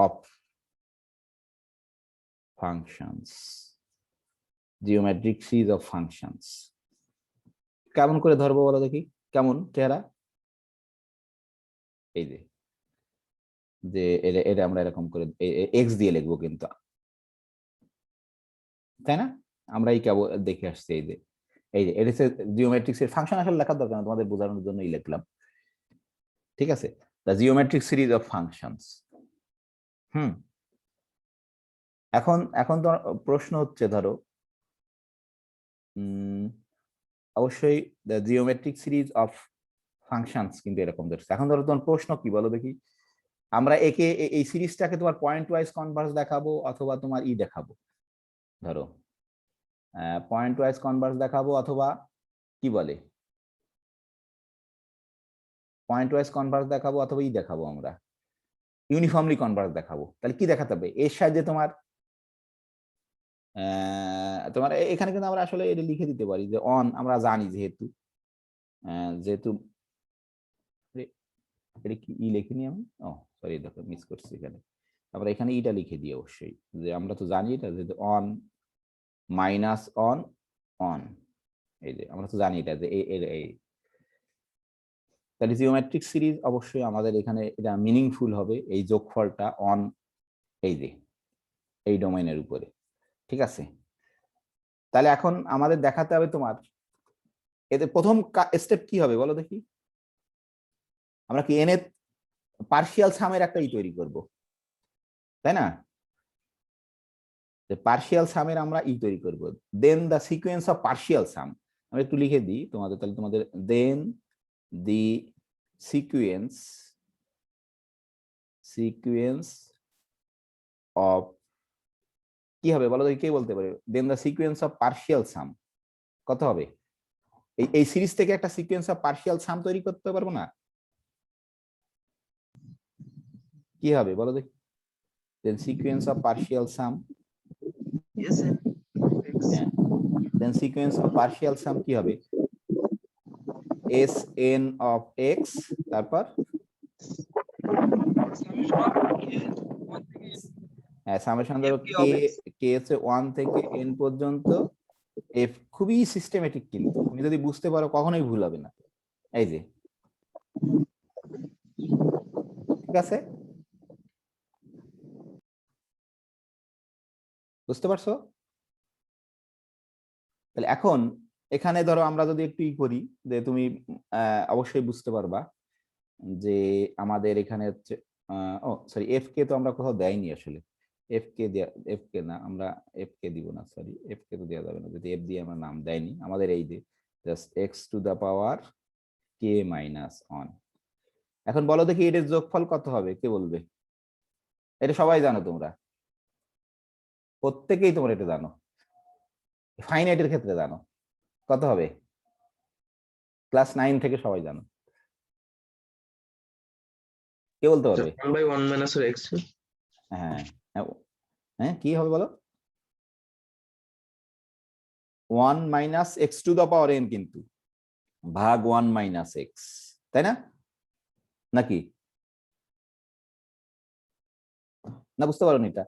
of functions, geometric series of functions কেমন করে ধরবো বলো দেখি, কেমন চেহারা? এই যে এটা আমরা এরকম করে এক্স দিয়ে লিখবো কিন্তু, তাই না? আমরা এই কেবল দেখে আসছি এই যে এটা হচ্ছে জিওমেট্রিক সিরিজ। ফাংশন আসলে লেখার দরকার না, তোমাদের বোঝানোর জন্যই লিখলাম। ঠিক আছে, the geometric series of functions. এখন তো প্রশ্ন হচ্ছে ধরো অবশ্যই the geometric series of functions কিন্তু এরকম ধরছে। এখন ধরো তোমার প্রশ্ন কি বলো দেখি, আমরা একে এই সিরিজটাকে তোমার পয়েন্ট ওয়াইজ কনভার্স দেখাবো অথবা তোমার দেখাবো, ধরো পয়েন্ট ওয়াইজ কনভার্স দেখাবো অথবা কি বলে পয়েন্ট ওয়াইজ কনভার্স দেখাবো অথবা দেখাবো আমরা ইউনিফর্মলি কনভার্স দেখাবো। তাহলে কি দেখাতে হবে? এর সাহায্যে তোমার এখানে কিন্তু আমরা আসলে এটা লিখে দিতে পারি যে অন, আমরা জানি যেহেতু এটা কি লিখিনি আমি, ও সরি দেখো মিস করছি এখানে, আমরা এখানে ইটা লিখে দিই অবশ্যই, যে আমরা তো জানি এটা যে অন মাইনাস অন অন, এই যে আমরা তো জানি এটা যে এই তাহলে জিওমেট্রিক সিরিজ অবশ্যই আমাদের এখানে এটা মিনিংফুল হবে এই যোগফলটা অন এই যে এই ডোমেইনের উপরে। ঠিক আছে, তাহলে এখন আমাদের দেখাতে হবে তোমার এতে প্রথম স্টেপ কি হবে বলো দেখি, আমরা কি এন এর পার্শিয়াল সামের একটা তৈরি করব, তাই না? পার্শিয়াল সামের আমরা তৈরি করব, দেন দ্য সিকোয়েন্স অফ পার্শিয়াল সাম। আমি একটু লিখে দিই তোমাদের, তাহলে তোমাদের দেন দি সিকোয়েন্স অফ কি হবে বলো দেখি, কে বলতে পারে? দেন দ্য সিকোয়েন্স অফ পার্শিয়াল সাম কত হবে? এই সিরিজ থেকে একটা সিকোয়েন্স অফ পার্শিয়াল সাম তৈরি করতে পারবো না? কি হবে বলো দেখি, then sequence of partial sum, then sequence of partial sum কি হবে? এস এন অফ এক্স, তারপর সামেশন ধরো কে হচ্ছে 1 থেকে n পর্যন্ত এফ খুবই সিস্টেমেটিক, কিন্তু তুমি যদি বুঝতে পারো কখনোই ভুল হবে না। এই যে, ঠিক আছে, বুঝতে পারছো? তাহলে এখন এখানে ধরো আমরা যদি একটু ই করি, যে তুমি অবশ্যই বুঝতে পারবা যে আমাদের এখানে হচ্ছে ও সরি, এফ কে তো আমরা কোথাও দেয়নি আসলে। এফ কে দেয়া, এফ কে না, আমরা এফ কে দিব না, সরি, এফ কে তো দেওয়া যাবে না, যদি এফ দিয়ে আমরা নাম দেয়নি আমাদের। এই যে just x to the power K minus one. এখন বলো দেখি এটার যোগফল কত হবে, কে বলবে? এটা সবাই জানো তোমরা, প্রত্যেকেই তোমরা এটা জানো, ফাইনাইটের ক্ষেত্রে জানো কত হবে, ক্লাস 9 থেকে সবাই জানো, কে বলতে পারবে? 1/1 minus x. হ্যাঁ, হ্যাঁ, কি হবে বলো? 1 minus x to the power n, কিন্তু ভাগ 1 মাইনাস এক্স, তাই না? নাকি না, বুঝতে পারোনি এটা?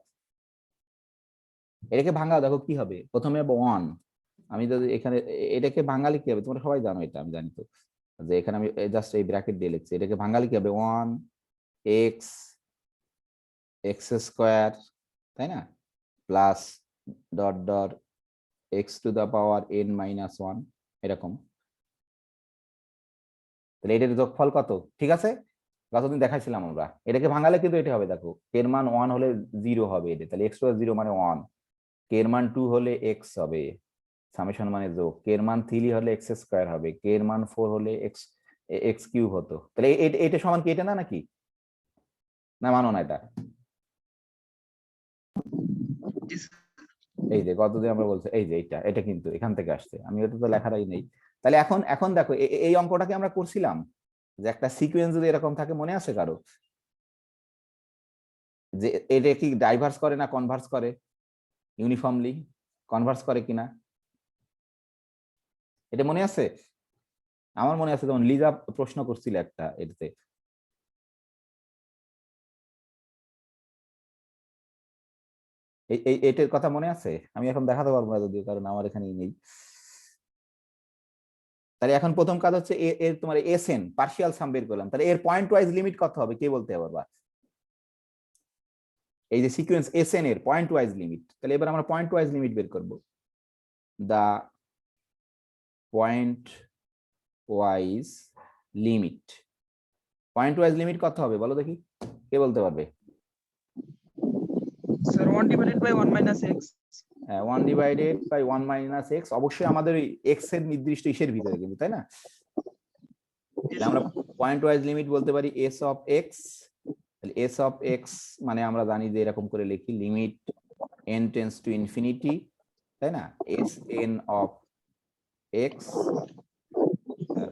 এটাকে ভাঙা দেখো কি হবে, প্রথমে হবে 1, আমি যদি এখানে এটাকে ভাঙালে কি হবে, তোমরা সবাই জানো এটা, আমি জানি তো, যে এখানে আমি জাস্ট এই ব্র্যাকেট দিয়ে লিখছি, এটাকে ভাঙালে কি হবে, 1 এক্স এক্স স্কোয়ার, তাই না, plus dot dot x to the power n minus 1, এরকম। তাহলে এটার যোগফল কত? ঠিক আছে, গতদিন দেখাইছিলাম আমরা, এটাকে ভাঙালে কিন্তু এটা হবে, দেখো এর মান 1 হলে 0 হবে এটা, তাহলে এক্স টু 0 মানে 1, কে এর মান 2 হলে এক্স হবে, সামেশন মানে যোগ, কে এর মান 3 হলে এক্স স্কোয়ার হবে, কে এর মান 4 হলে এক্স এক্স কিউব হতো। তাহলে এটা সমান কি এটা না, নাকি না মানো না এটা? জি স্যার। এই যে গতদিন আমরা বলছি, এই যে এটা কিন্তু এখান থেকে আসছে, আমি ওটা তো লেখাটাই নেই। তাহলে এখন এখন দেখো এই অঙ্কটাকে আমরা করছিলাম, যে একটা সিকোয়েন্স যদি এরকম থাকে, মনে আছে কারো, যে এটা কি ডাইভার্স করে না কনভার্স করে, ইউনিফর্মলি কনভার্স করে কিনা, এটা মনে আছে? আমার মনে আছে, যেমন লিজা প্রশ্ন করছিল একটা এটাতে, এটার কথা মনে আছে? আমি এখন দেখাতে পারবো না যদিও, কারণ আমার এখানেই নেই। তাহলে এখন প্রথম কাজ হচ্ছে এর তোমার এস এন পার্শিয়াল সাম বের করলাম, তাহলে এর পয়েন্ট ওয়াইজ লিমিট কত হবে, কে বলতে পারবা? এই যে সিকোয়েন্স এস এন এর পয়েন্ট ওয়াইজ লিমিট, তাহলে এবার আমরা পয়েন্ট ওয়াইজ লিমিট বের করব। The point wise limit, point wise limit কত হবে বলো দেখি, কে বলতে পারবে? Sir 1 divided by 1 minus x. 1 divided by 1 minus x, অবশ্যই আমাদের ওই এক্স এর নির্দিষ্ট ইসের ভিতরে কিন্তু, তাই না? তাহলে আমরা পয়েন্ট ওয়াইজ লিমিট বলতে পারি এস অফ এক্স, তাহলে এস অফ এক্স মানে আমরা জানি যে এরকম করে লিখি, limit n tends to infinity, তাই না, এস এন অফ এক্স।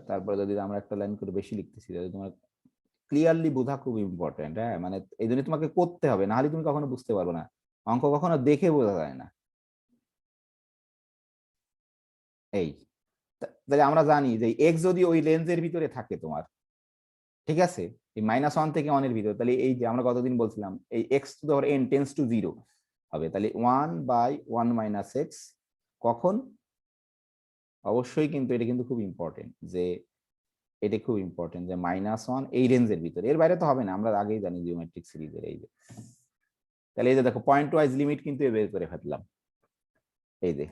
তারপরে যদি আমরা একটা লাইন করে বেশি লিখতেছি, তাহলে তোমার ক্লিয়ারলি বোঝা খুব ইম্পর্টেন্ট, হ্যাঁ, মানে এই জন্য তোমাকে করতে হবে, না হলে তুমি কখনো বুঝতে পারবে না, অঙ্ক কখনো দেখে বোঝা যায় না। এই তাহলে আমরা জানি যে এক্স যদি ওই রেঞ্জের ভিতরে থাকে তোমার, ঠিক আছে, এই -1 থেকে 1 এর ভিতরে, তাহলে এই যে আমরা গতদিন বলছিলাম এই x to power n tends to 0 হবে, তাহলে 1/1 মাইনাস এক্স, কখন? অবশ্যই, কিন্তু এটা কিন্তু খুব ইম্পর্টেন্ট, যে এটা খুব ইম্পর্টেন্ট যে -1 এই রেঞ্জের ভিতরে, এর বাইরে তো হবে না, আমরা আগেই জানি জিওমেট্রিক সিরিজের। এই যে তাহলে এই যে দেখো পয়েন্ট ওয়াইজ লিমিট কিন্তু বের করে ফেললাম, এই যে।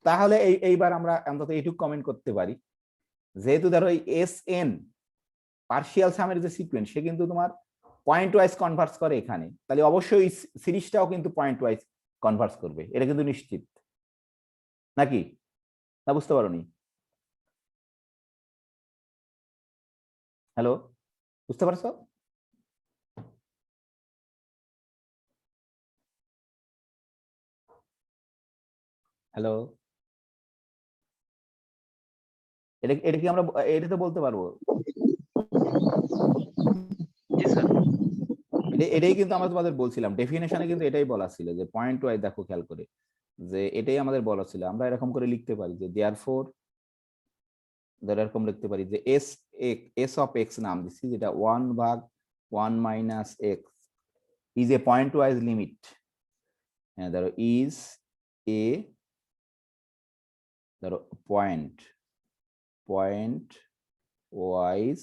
তাহলে এইবার আমরা অন্তত এইটুকু কমেন্ট করতে পারি, যেহেতু ধরো এই এস এন পার্শিয়াল সামের যে সিকোয়েন্স, সে কিন্তু তোমার পয়েন্ট ওয়াইজ কনভার্স করে এখানে, তাহলে অবশ্যই সিরিজটাও কিন্তু পয়েন্ট ওয়াইজ কনভার্স করবে, এটা কিন্তু নিশ্চিত, নাকি না? বুঝতে পারোনি? হ্যালো, বুঝতে পারছো? হ্যালো, এটা কি আমরা এটা তো বলতে পারবো, জি স্যার। এটাই কিন্তু আমরা তোমাদের বলছিলাম ডেফিনেশনে, কিন্তু এটাই বলা ছিল যে পয়েন্ট ওয়াইজ, দেখো খেয়াল করে, যে এটাই আমাদের বলা ছিল, আমরা এরকম করে লিখতে পারি যে দেয়ারফর, এরকম লিখতে পারি যে এস অফ এক্স নাম দিচ্ছি, যেটা 1/1 minus x is a point wise limit, হ্যাঁ ধরো ইজ এ ধরো point wise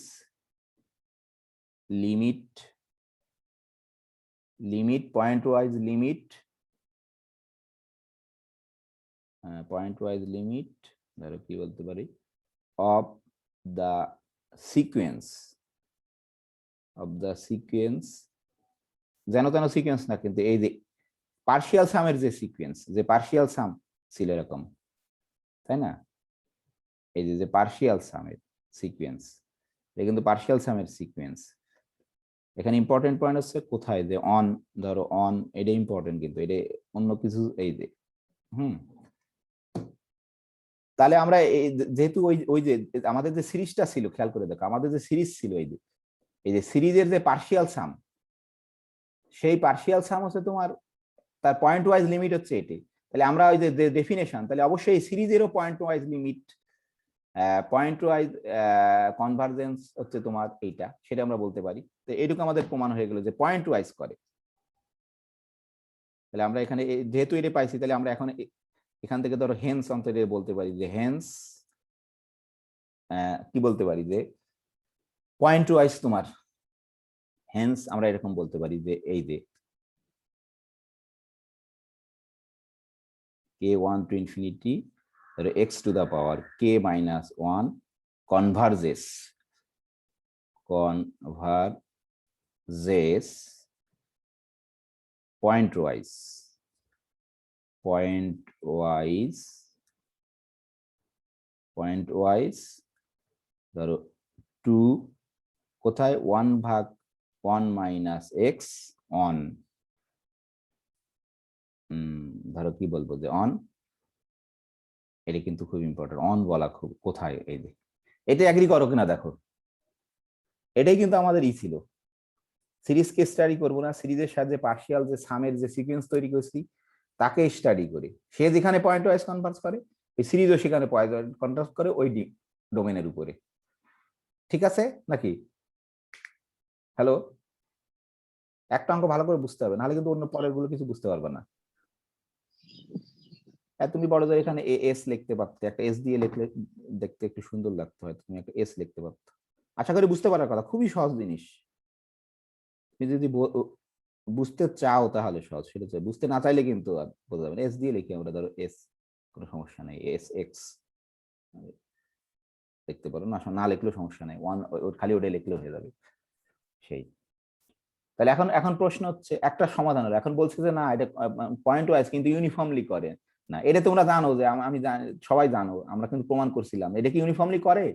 limit point wise limit ধরো কি বলতে পারি অফ দ্য সিকোয়েন্স যেন তেন সিকোয়েন্স না, কিন্তু এই যে পার্শিয়াল সামের যে সিকোয়েন্স, যে পার্শিয়াল সাম ছিল এরকম, তাই না? এই যে পার্শিয়াল সামের সিকোয়েন্স, এটা কিন্তু পার্শিয়াল সামের সিকোয়েন্স। এখানে ইম্পর্টেন্ট পয়েন্ট হচ্ছে কোথায়, যে অন, ধরো অন, এটা ইম্পর্টেন্ট, কিন্তু এটা অন্য কিছু, এই যে তাহলে আমরা যেহেতু ওই যে আমাদের যে সিরিজটা ছিল, খেয়াল করে দেখো আমাদের যে সিরিজ ছিল, এই যে সিরিজের যে পার্শিয়াল সাম, সেই পার্শিয়াল সাম হচ্ছে তোমার, তার পয়েন্ট ওয়াইজ লিমিট হচ্ছে এটি। তাহলে আমরা ওই যে ডেফিনেশন, তাহলে অবশ্যই সিরিজেরও point wise limit, point wise convergence হচ্ছে তোমার এইটা, সেটা আমরা বলতে পারি। তো এইটুকু আমাদের প্রমাণ হয়ে গেল যে পয়েন্ট ওয়াইজ করে। তাহলে আমরা এখানে যেহেতু এটা পাইছি, তাহলে আমরা এখন এখান থেকে ধরো হেন্স অন্তরে বলতে পারি যে হেন্স কি বলতে পারি যে পয়েন্ট ওয়াইজ তোমার, হেন্স আমরা এরকম বলতে পারি যে এই যে k1 to infinity x to the power k minus 1 converges point wise ধরো 2 কোথায় 1/1 minus x on, ধরো কি বলবো যে অন, এটা কিন্তু খুব ইম্পর্টেন্ট, অন বলা খুব, কোথায়, এই যে এটা এগ্রি করো কিনা দেখো, এটাই কিন্তু আমাদের ছিল। সিরিজকে স্টাডি করবো না, সিরিজের সাহায্যে পার্শিয়াল যে সামের যে সিকোয়েন্স তৈরি করছি তাকে স্টাডি করে, সে যেখানে পয়েন্ট ওয়াইজ কনভার্জ করে, ওই সিরিজও সেখানে পয়েন্ট ওয়াইজ কনভার্জ করে ওই ডোমেনের উপরে। ঠিক আছে নাকি? হ্যালো, একটা অঙ্ক ভালো করে বুঝতে হবে, নাহলে কিন্তু অন্য পরের গুলো কিছু বুঝতে পারবে না। তুমি বড় ধরে এখানে এস লিখতে পারতে, একটা এস দিয়ে লিখলে দেখতে একটু সুন্দর লাগতো, হয়তো তুমি একটা এস লিখতে পারতো। আশা করি বুঝতে পারার কথা, খুবই সহজ জিনিস। তুমি যদি বুঝতে চাও তাহলে সহজ, সেটা চাই, বুঝতে না চাইলে কিন্তু আর বোঝা যাবে না। এস দিয়ে লিখি আমরা, ধরো এস, কোনো সমস্যা নেই, এস এক্স লিখতে পারো, না লিখলেও সমস্যা নেই, ওয়ান খালি ওটাই লিখলেও হয়ে যাবে সেই। তাহলে এখন প্রশ্ন হচ্ছে একটা সমাধান হলো, এখন বলছে যে না এটা পয়েন্ট ওয়াইজ কিন্তু ইউনিফর্মলি করে না। এটা তোমরা জানো যে আমি সবাই জানো, আমরা কিন্তু প্রমাণ করছিলাম। এটা কি ইউনিফর্মলি করে,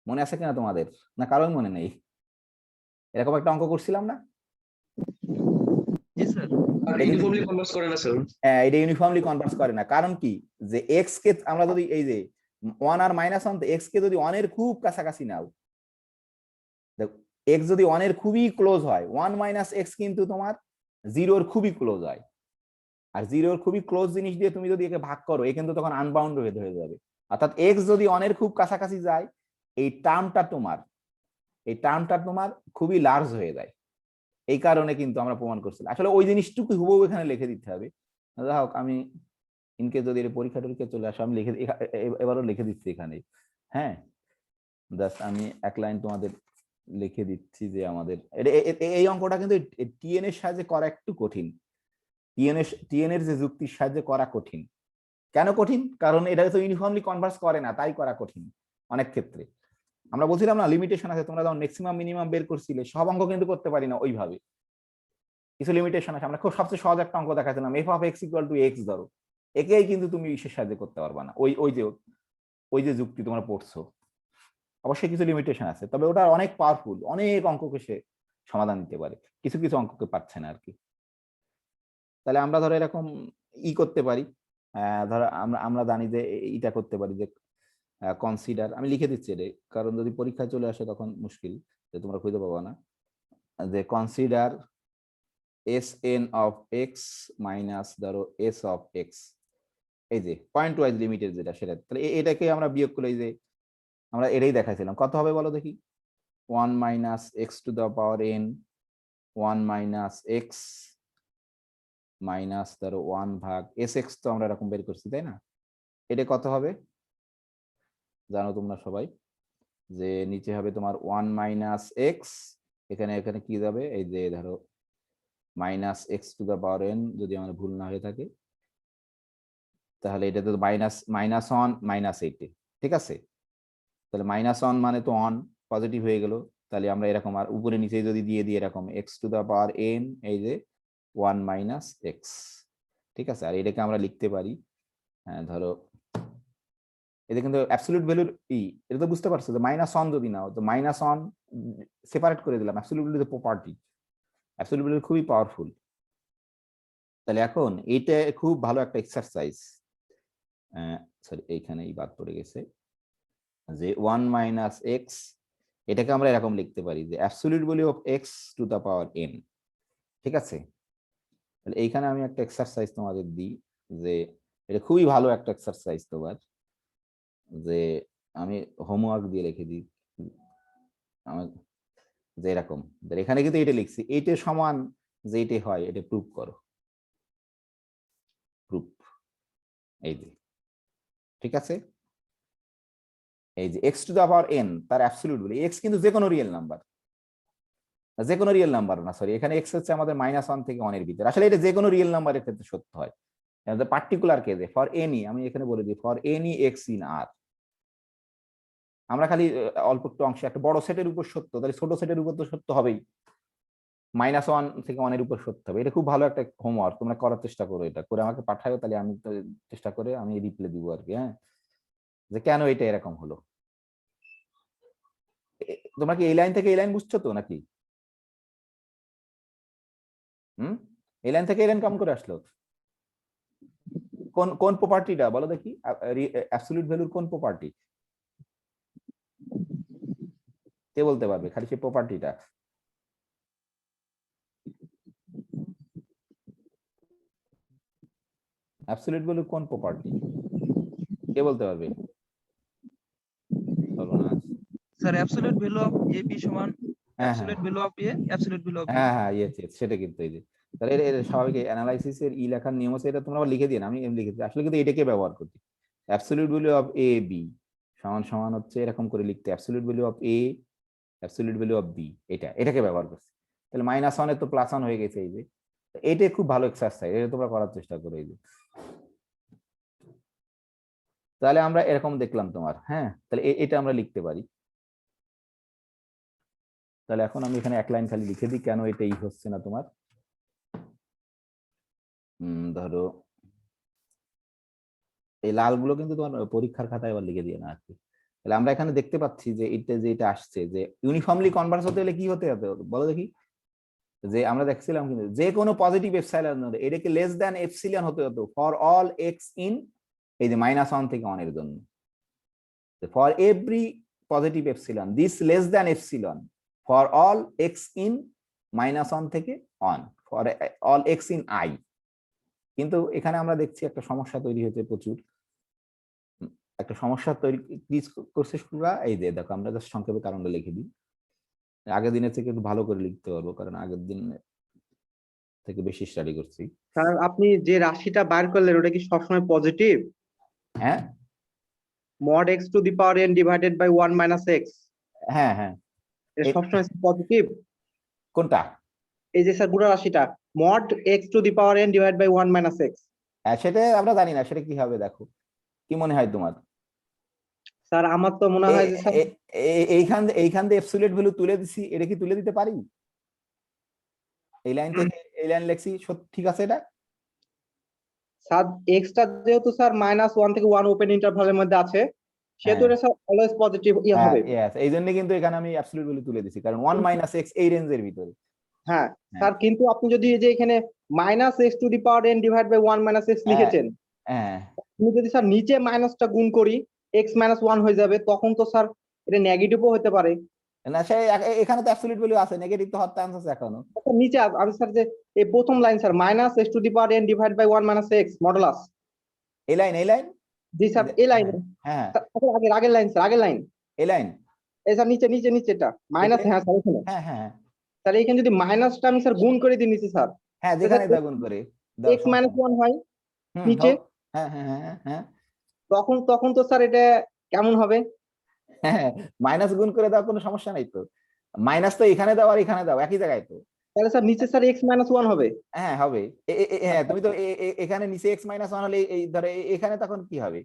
মনে আছে কিনা তোমাদের, না কারোর মনে নেই? এরকম একটা অঙ্ক করছিলাম না? জি স্যার। ইউনিফর্মলি কনভার্স করে না স্যার। হ্যাঁ, এটা ইউনিফর্মলি কনভার্স করে না। কারণ কি, যে এক্স কে আমরা যদি এই যে 1 আর -1, এক্স কে যদি 1 এর খুব কাছাকাছি নাও, দেখো এক্স যদি 1 এর খুবই ক্লোজ হয়, 1 - x কিন্তু তোমার 0 এর খুবই ক্লোজ হয়। আর 0 এর খুবই ক্লোজ জিনিস দিয়ে তুমি যদি একে ভাগ করো, এ কিন্তু তখন আনবাউন্ড হয়ে যাবে। অর্থাৎ এক্স যদি 1 এর খুব কাছাকাছি যায়, এই টার্মটা তোমার খুবই লার্জ হয়ে যায়। এই কারণে কিন্তু আমরা প্রমাণ করছিলাম, আসলে ওই জিনিসটুকু হুবহু এখানে লিখে দিতে হবে। যাই হোক, আমি ইনকে যদি পরীক্ষা টরীক্ষা চলে আসে, আমি লিখে এবারও লিখে দিচ্ছি এখানে। হ্যাঁ, জাস্ট আমি এক লাইন তোমাদের লিখে দিচ্ছি যে আমাদের এই অঙ্কটা কিন্তু টিএন এর সাহায্যে করা একটু কঠিন। টিএন এর যে যুক্তির সাহায্যে করা কঠিন। কেন কঠিন? কারণ এটা তো ইউনিফর্মলি কনভার্স করে না, তাই করা কঠিন অনেক ক্ষেত্রে। আমরা বলছিলাম না লিমিটেশন আছে, তোমরা যখন ম্যাক্সিমাম মিনিমাম বের করছিলে, সব অঙ্ক কিন্তু করতে পারি না ওইভাবে, কিছু লিমিটেশন আছে। আমরা খুব সবচেয়ে সহজ একটা অঙ্ক দেখাচ্ছিলাম, F of X equal two x, ধরো একেই কিন্তু তুমি বিশেষ সাহায্যে করতে পারবা না, ওই যে যুক্তি তোমরা পড়ছো, অবশ্যই কিছু লিমিটেশন আছে, তবে ওটা অনেক পাওয়ারফুল, অনেক অঙ্ককে সে সমাধান দিতে পারে, কিছু কিছু অঙ্ককে পারছে না আর কি। তাহলে আমরা ধরো এরকম করতে পারি, ধরো আমরা জানি যে এটা করতে পারি যে কনসিডার, আমি লিখে দিচ্ছি এটা, কারণ যদি পরীক্ষায় চলে আসে তখন মুশকিল, যে তোমরা খুঁজে পাবা না, যে consider S N of x minus ধরো এস অফ এক্স, এই যে পয়েন্ট ওয়াইজ লিমিটেড যেটা, সেটা তাহলে এটাকে আমরা বিয়োগ করে, এই যে আমরা এটাই দেখাইছিলাম, কত হবে বলো দেখি, 1 - x to the power n 1 - x minus ধরো 1/sx, তো আমরা এরকম বের করছি তাই না, এটা কত হবে জানো তোমরা সবাই, যে নিচে হবে তোমার 1 মাইনাস এক্স, এখানে এখানে কি যাবে, এই যে ধরো minus x to the power N, যদি আমার ভুল না হয়ে থাকে, তাহলে এটা তো মাইনাস মাইনাস অন মাইনাস এইটে, ঠিক আছে। তাহলে মাইনাস অন মানে তো অন, পজিটিভ হয়ে গেল। তাহলে আমরা এরকম আর উপরে নিচে যদি দিয়ে দিই এরকম x to the power N, এই যে 1 মাইনাস এক্স, ঠিক আছে। আর এটাকে আমরা লিখতে পারি, হ্যাঁ ধরো এটা কিন্তু অ্যাবসলিউট ভ্যালুর এটা তো বুঝতে পারছো যে মাইনাস অন যদি নাও, তো মাইনাস অন সেপারেট করে দিলাম, absolute value property, absolute value খুবই পাওয়ারফুল। তাহলে এখন এইটা খুব ভালো একটা এক্সারসাইজ, সরি এইখানেই বাদ পড়ে গেছে, যে 1 মাইনাস এক্স, এটাকে আমরা এরকম লিখতে পারি যে absolute value of x to the power N, ঠিক আছে। তাহলে এইখানে আমি একটা এক্সারসাইজ তোমাদের দিই, যে এটা খুবই ভালো একটা এক্সারসাইজ তোমার, যে আমি হোমওয়ার্ক দিয়ে রেখে দিই আমার, যে এরকম এখানে কিন্তু এটা লিখছি, এইটা সমান যে এটা হয় এটা প্রুফ করো, প্রুফ, এই যে, ঠিক আছে। এই যে x to the power N তার অ্যাবসলিউট ভ্যালু, এক্স কিন্তু যে কোনো রিয়েল নাম্বার, যে কোনো রিয়েল নাম্বার না, সরি এখানে এক্স হচ্ছে আমাদের মাইনাস ওয়ান থেকে ওয়ানের ভিতরে, আসলে এটা যে কোনো রিয়েল নাম্বারের ক্ষেত্রে সত্য হয়। পার্টিকুলার কেসে ফর এনি, আমি এখানে বলে দিই ফর এনি এক্স ইন আর, আমরা খালি অল্প একটু অংশে একটা বড় সেটের উপর সত্য, তাহলে ছোট সেটের উপর তো সত্য হবেই, মাইনাস ওয়ান থেকে ওয়ানের উপর সত্য হবে। এটা খুব ভালো একটা হোমওয়ার্ক, তোমরা করার চেষ্টা করো, এটা করে আমাকে পাঠাও, তাহলে আমি চেষ্টা করে আমি রিপ্লাই দিব আর কি, হ্যাঁ, যে কেন এটা এরকম হলো। তোমরা কি এই লাইন থেকে এই লাইন বুঝছো তো নাকি? এই লাইন থেকে এই লাইন কেমন করে আসলো? কোন কোন প্রপার্টিটা বলো দেখি, অ্যাবসলিউট ভ্যালুর কোন প্রপার্টি কে বলতে পারবে, খালি সেই প্রপার্টিটা। অ্যাবসলিউট ভ্যালুর কোন প্রপার্টি কে বলতে পারবে? সর্বনাশ। Sir absolute value of AB সমান হ্যাঁ হ্যাঁ absolute value of A absolute value of B. হ্যাঁ হ্যাঁ ইয়েস ইয়েস, সেটা কিন্তু এই যে, তাহলে এর স্বাভাবিক অ্যানালাইসিসের লেখার নিয়ম আছে, এটা তোমরা আবার লিখে দিন, আমি লিখেছি আসলে কিন্তু এটাকে ব্যবহার করছি। Absolute value of A B সমান সমান হচ্ছে এরকম করে লিখতে, absolute value of A absolute value of B, এটাকে ব্যবহার করছি। তাহলে মাইনাস ওয়ানের তো প্লাস ওয়ান হয়ে গেছে, এই যে এইটা খুব ভালো এক্সারসাইজ, এটা তোমরা করার চেষ্টা করো। এই যে তাহলে আমরা এরকম দেখলাম তোমার, হ্যাঁ, তাহলে এটা আমরা লিখতে পারি। তাহলে এখন আমি এখানে এক লাইন খালি লিখে দিই কেন এটাই হচ্ছে না তোমার। ধরো এই লালগুলো কিন্তু তোমার পরীক্ষার খাতায় এবার লিখে দিয়ে না আর কি। তাহলে আমরা এখানে দেখতে পাচ্ছি যে এটা যে এটা আসছে, যে ইউনিফর্মলি কনভার্স হতে হলে কি হতে হবে বলো দেখি। যে আমরা দেখছিলাম কিন্তু যে কোনো পজিটিভ এপসাইলন এটাকে লেস দ্যান এপসিলন হতে হতো ফর অল এক্স ইন, এই যে মাইনাস ওয়ান থেকে ওয়ানের জন্য, for every positive epsilon this less than epsilon for all X in minus one থেকে one for all X in I. কিন্তু এখানে আমরা দেখছি একটা সমস্যা তৈরি হয়েছে, প্রচুর একটা সমস্যা তৈরি করছে শুরুরা। এই যে দেখো আমরা জাস্ট সংক্ষেপে কারণটা লিখে দিই, আগের দিনের থেকে একটু ভালো করে লিখতে পারবো, কারণ আগের দিন থেকে বেশি স্টাডি করছি। স্যার আপনি যে রাশিটা বার করলেন ওটা কি সবসময় পজিটিভ? হ্যাঁ mod x to the power n divided by 1 minus x, হ্যাঁ হ্যাঁ, এটা সবসময় পজিটিভ? কোনটা? এই যে স্যার পুরো রাশিটা mod x to the power n divide by 1 minus x, হ্যাঁ সেটা আমরা জানি না, সেটা কি হবে দেখো, কি মনে হয় তোমার? স্যার আমার তো মনে হয় যে স্যার এইখান দিয়ে অ্যাবসলিউট ভ্যালু তুলে দিছি, এটা কি তুলে দিতে পারি? এই লাইন থেকে এই লাইন লিখছি, ঠিক আছে এটা? স্যার এক্সটা যেহেতু স্যার -1 থেকে 1 ওপেন ইন্টারভালের মধ্যে আছে, সেহেতু এটা স্যার অলওয়েজ পজিটিভ হবে। ইয়েস, এই জন্য কিন্তু এখানে আমি অ্যাবসলিউট ভ্যালু তুলে দিছি, কারণ 1 মাইনাস x এই রেঞ্জের ভিতরে। হ্যাঁ স্যার, কিন্তু আপনি যদি এই যে এখানে minus x to the power n divide by 1 minus x লিখেছেন, হ্যাঁ তুমি যদি স্যার নিচে মাইনাসটা গুণ করি এক্স মাইনাস 1 হয়ে যাবে, তখন তো স্যার এটা নেগেটিভও হতে পারে। না, সেই এখানে তো অ্যাবসলিউট ভ্যালু আছে, নেগেটিভ তো হওয়ার চান্স আছে এখনো। নিচে আমি স্যার যে এই প্রথম line sir minus x to the power n divide by 1 minus x modulus, এই লাইন জি স্যার এই লাইন, হ্যাঁ আগের লাইন স্যার, আগের লাইন এই লাইন, এই স্যার নিচে নিচে নিচেটা মাইনাস, হ্যাঁ স্যার এখানে, হ্যাঁ হ্যাঁ স্যার এখানে যদি মাইনাসটা আমি স্যার গুণ করে দিই নিচে স্যার, হ্যাঁ, যেখানে গুণ করে এক্স মাইনাস 1 হয় নিচে, হ্যাঁ হ্যাঁ হ্যাঁ হ্যাঁ, তখন তো স্যার এটা কেমন হবে? হ্যাঁ, মাইনাস গুণ করে দাও, কোনো সমস্যা নাই তো। মাইনাস তো এখানে দাও আর এখানে দাও, একই জায়গায় তো। তাহলে স্যার নিচে স্যার x-1 হবে। হ্যাঁ হবে। হ্যাঁ, তুমি তো এখানে নিচে x-1 হলে এই ধরো এখানে তখন কি হবে?